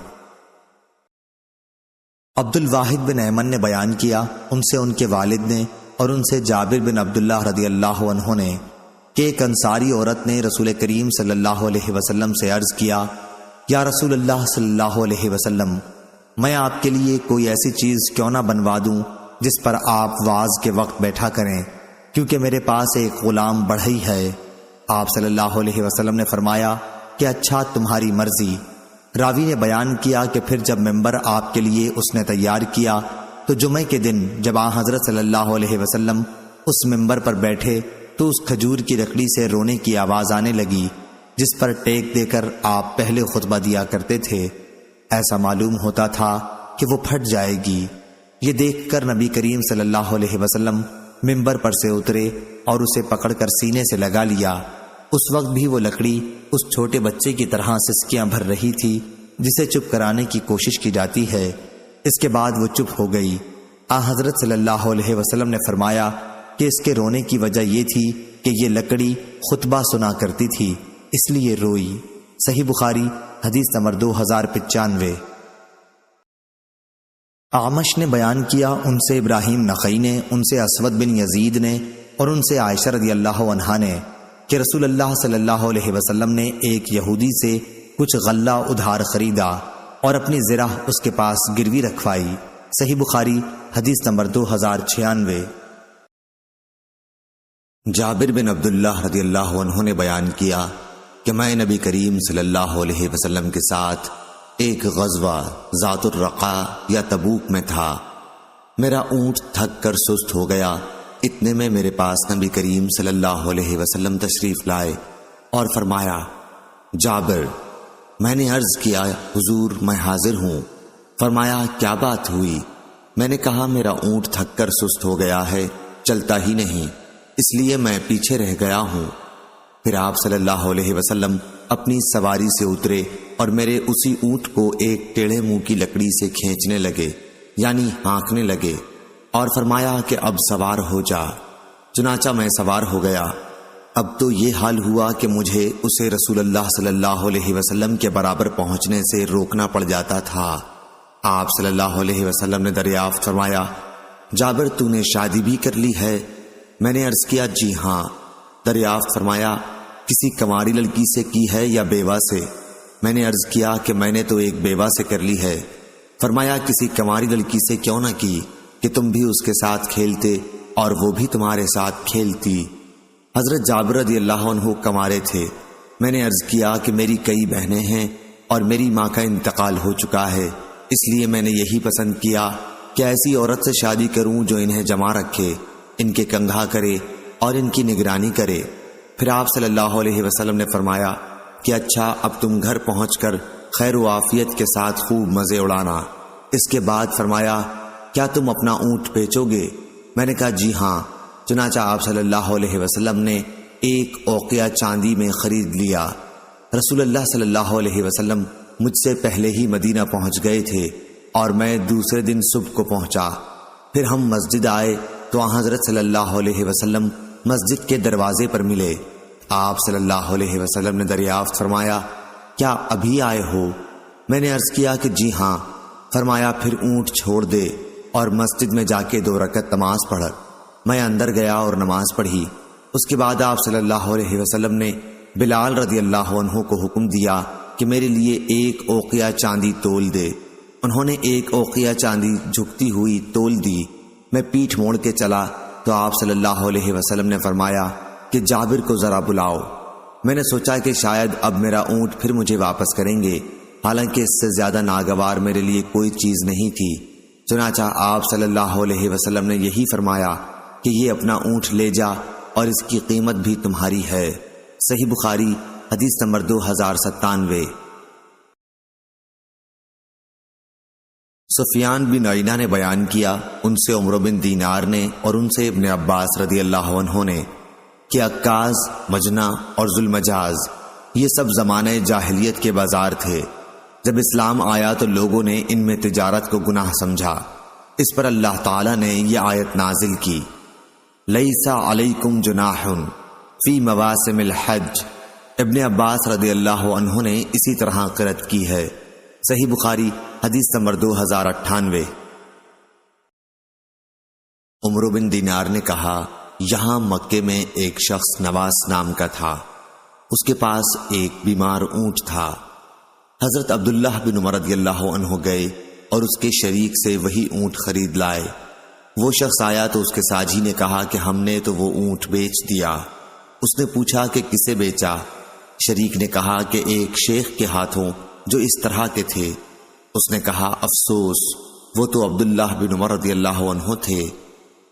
عبد الواحد بن ایمن نے بیان کیا، ان سے ان کے والد نے اور ان سے جابر بن عبداللہ رضی اللہ عنہ نے کہ ایک انصاری عورت نے رسول کریم صلی اللہ علیہ وسلم سے عرض کیا یا رسول اللہ صلی اللہ علیہ وسلم، میں آپ کے لیے کوئی ایسی چیز کیوں نہ بنوا دوں جس پر آپ واعظ کے وقت بیٹھا کریں، کیونکہ میرے پاس ایک غلام بڑھئی ہے۔ آپ صلی اللہ علیہ وسلم نے فرمایا کہ اچھا تمہاری مرضی۔ راوی نے بیان کیا کہ پھر جب منبر آپ کے لیے اس نے تیار کیا تو جمعے کے دن جب آن حضرت صلی اللہ علیہ وسلم اس منبر پر بیٹھے تو اس کھجور کی لکڑی سے رونے کی آواز آنے لگی، جس پر ٹیک دے کر آپ پہلے خطبہ دیا کرتے تھے۔ ایسا معلوم ہوتا تھا کہ وہ پھٹ جائے گی۔ یہ دیکھ کر نبی کریم صلی اللہ علیہ وسلم منبر پر سے اترے اور اسے پکڑ کر سینے سے لگا لیا۔ اس وقت بھی وہ لکڑی اس چھوٹے بچے کی طرح سسکیاں بھر رہی تھی جسے چپ کرانے کی کوشش کی جاتی ہے۔ اس کے بعد وہ چپ ہو گئی۔ آن حضرت صلی اللہ علیہ وسلم نے فرمایا کہ اس کے رونے کی وجہ یہ تھی کہ یہ لکڑی خطبہ سنا کرتی تھی، اس لیے روئی۔ صحیح بخاری حدیث نمبر 2095۔ اعمش نے بیان کیا، ان سے ابراہیم نخعی نے، ان سے اسود بن یزید نے اور ان سے عائشہ رضی اللہ عنہا نے کہ رسول اللہ صلی اللہ علیہ وسلم نے ایک یہودی سے کچھ غلہ ادھار خریدا اور اپنی زرہ اس کے پاس گروی رکھوائی۔ صحیح بخاری حدیث نمبر 2096۔ جابر بن عبداللہ رضی اللہ عنہ نے بیان کیا کہ میں نبی کریم صلی اللہ علیہ وسلم کے ساتھ ایک غزوہ ذات الرقا یا تبوک میں تھا۔ میرا اونٹ تھک کر سست ہو گیا، اتنے میں میرے پاس نبی کریم صلی اللہ علیہ وسلم تشریف لائے اور فرمایا جابر، میں نے عرض کیا حضور میں حاضر ہوں۔ فرمایا کیا بات ہوئی؟ میں نے کہا میرا اونٹ تھک کر سست ہو گیا ہے، چلتا ہی نہیں، اس لیے میں پیچھے رہ گیا ہوں۔ پھر آپ صلی اللہ علیہ وسلم اپنی سواری سے اترے اور میرے اسی اونٹ کو ایک ٹیڑھے منہ کی لکڑی سے کھینچنے لگے، یعنی ہانکنے لگے، اور فرمایا کہ اب سوار ہو جا۔ چنانچہ میں سوار ہو گیا۔ اب تو یہ حال ہوا کہ مجھے اسے رسول اللہ صلی اللہ علیہ وسلم کے برابر پہنچنے سے روکنا پڑ جاتا تھا۔ آپ صلی اللہ علیہ وسلم نے دریافت فرمایا جابر، تو نے شادی بھی کر لی ہے؟ میں نے عرض کیا جی ہاں۔ دریافت فرمایا کسی کنواری لڑکی سے کی ہے یا بیوہ سے؟ میں نے عرض کیا کہ میں نے تو ایک بیوہ سے کر لی ہے۔ فرمایا کسی کنواری لڑکی سے کیوں نہ کی کہ تم بھی اس کے ساتھ کھیلتے اور وہ بھی تمہارے ساتھ کھیلتی۔ حضرت جابر رضی اللہ عنہ کنوارے تھے۔ میں نے عرض کیا کہ میری کئی بہنیں ہیں اور میری ماں کا انتقال ہو چکا ہے، اس لیے میں نے یہی پسند کیا کہ ایسی عورت سے شادی کروں جو انہیں جمع رکھے، ان کے کنگھا کرے اور ان کی نگرانی کرے۔ پھر آپ صلی اللہ علیہ وسلم نے فرمایا کہ اچھا، اب تم گھر پہنچ کر خیر و عافیت کے ساتھ خوب مزے اڑانا۔ اس کے بعد فرمایا، کیا تم اپنا اونٹ بیچو گے؟ میں نے کہا جی ہاں۔ چنانچہ آپ صلی اللہ علیہ وسلم نے ایک اوقیہ چاندی میں خرید لیا۔ رسول اللہ صلی اللہ علیہ وسلم مجھ سے پہلے ہی مدینہ پہنچ گئے تھے اور میں دوسرے دن صبح کو پہنچا۔ پھر ہم مسجد آئے تو حضرت صلی اللہ علیہ وسلم مسجد کے دروازے پر ملے۔ آپ صلی اللہ علیہ وسلم نے دریافت فرمایا، کیا ابھی آئے ہو؟ میں نے عرض کیا کہ جی ہاں۔ فرمایا، پھر اونٹ چھوڑ دے اور مسجد میں جا کے 2 رکعت نماز پڑھ۔ میں اندر گیا اور نماز پڑھی۔ اس کے بعد آپ صلی اللہ علیہ وسلم نے بلال رضی اللہ عنہ کو حکم دیا کہ میرے لیے 1 اوقیہ چاندی تول دے۔ انہوں نے 1 اوقیہ چاندی جھکتی ہوئی تول دی۔ میں پیٹھ موڑ کے چلا تو آپ صلی اللہ علیہ وسلم نے فرمایا کہ جابر کو ذرا بلاؤ۔ میں نے سوچا کہ شاید اب میرا اونٹ پھر مجھے واپس کریں گے، حالانکہ اس سے زیادہ ناگوار میرے لیے کوئی چیز نہیں تھی۔ چنانچہ آپ صلی اللہ علیہ وسلم نے یہی فرمایا کہ یہ اپنا اونٹ لے جا اور اس کی قیمت بھی تمہاری ہے۔ صحیح بخاری حدیث نمبر 2097۔ سفیان بن عیینہ نے بیان کیا، ان سے عمرو بن دینار نے اور ان سے ابن عباس رضی اللہ عنہ نے، کہ عکاز، مجنہ اور ذوالمجاز یہ سب زمانہ جاہلیت کے بازار تھے۔ جب اسلام آیا تو لوگوں نے ان میں تجارت کو گناہ سمجھا۔ اس پر اللہ تعالیٰ نے یہ آیت نازل کی، لیس علیکم جناح فی مواسم الحج۔ ابن عباس رضی اللہ عنہ نے اسی طرح قرأت کی ہے۔ صحیح بخاری حدیث نمبر 2098۔ عمرو بن دینار نے کہا، یہاں مکے میں ایک شخص نواس نام کا تھا، اس کے پاس ایک بیمار اونٹ تھا۔ حضرت عبداللہ بن عمر رضی اللہ عنہ گئے اور اس کے شریک سے وہی اونٹ خرید لائے۔ وہ شخص آیا تو اس کے ساجی نے کہا کہ ہم نے تو وہ اونٹ بیچ دیا۔ اس نے پوچھا کہ کسے بیچا؟ شریک نے کہا کہ ایک شیخ کے ہاتھوں جو اس طرح کے تھے۔ اس نے کہا، افسوس، وہ تو عبداللہ بن عمر رضی اللہ عنہ تھے۔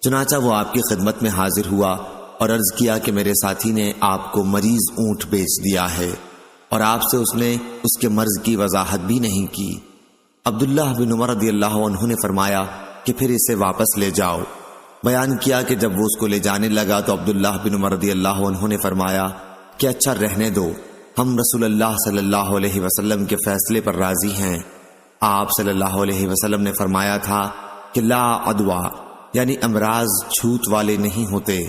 چنانچہ وہ آپ کی خدمت میں حاضر ہوا اور عرض کیا کہ میرے ساتھی نے آپ کو مریض اونٹ بیچ دیا ہے، اور آپ سے اس نے اس کے مرض کی وضاحت بھی نہیں کی۔ عبداللہ بن عمر رضی اللہ عنہ نے فرمایا کہ پھر اسے واپس لے جاؤ۔ بیان کیا کہ جب وہ اس کو لے جانے لگا تو عبداللہ بن عمر رضی اللہ عنہ نے فرمایا کہ اچھا رہنے دو، ہم رسول اللہ صلی اللہ علیہ وسلم کے فیصلے پر راضی ہیں۔ آپ صلی اللہ علیہ وسلم نے فرمایا تھا کہ لا عدوا، یعنی امراض چھوت والے نہیں ہوتے۔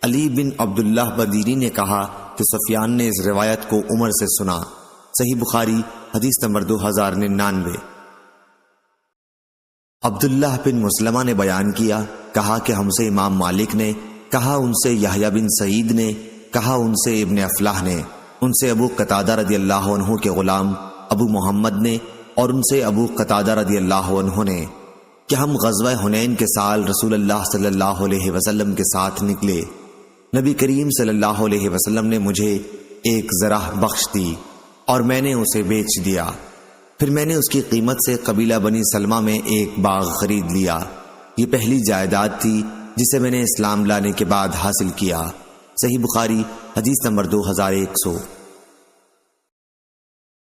علی بن عبداللہ بدیری نے کہا کہ سفیان نے اس روایت کو عمر سے سنا۔ صحیح بخاری حدیث نمبر 2099۔ عبداللہ بن مسلمہ نے بیان کیا، کہا کہ ہم سے امام مالک نے، کہا ان سے یحییٰ بن سعید نے، کہا ان سے ابن افلاح نے، ان سے ابو قتادہ رضی اللہ عنہ کے غلام ابو محمد نے، اور ان سے ابو قتادہ رضی اللہ عنہ نے، کہ ہم غزوہ حنین کے سال رسول اللہ صلی اللہ علیہ وسلم کے ساتھ نکلے۔ نبی کریم صلی اللہ علیہ وسلم نے مجھے ایک ذرہ بخش دی اور میں نے اسے بیچ دیا۔ پھر میں نے اس کی قیمت سے قبیلہ بنی سلمہ میں ایک باغ خرید لیا۔ یہ پہلی جائیداد تھی جسے میں نے اسلام لانے کے بعد حاصل کیا۔ صحیح بخاری حدیث نمبر 2100۔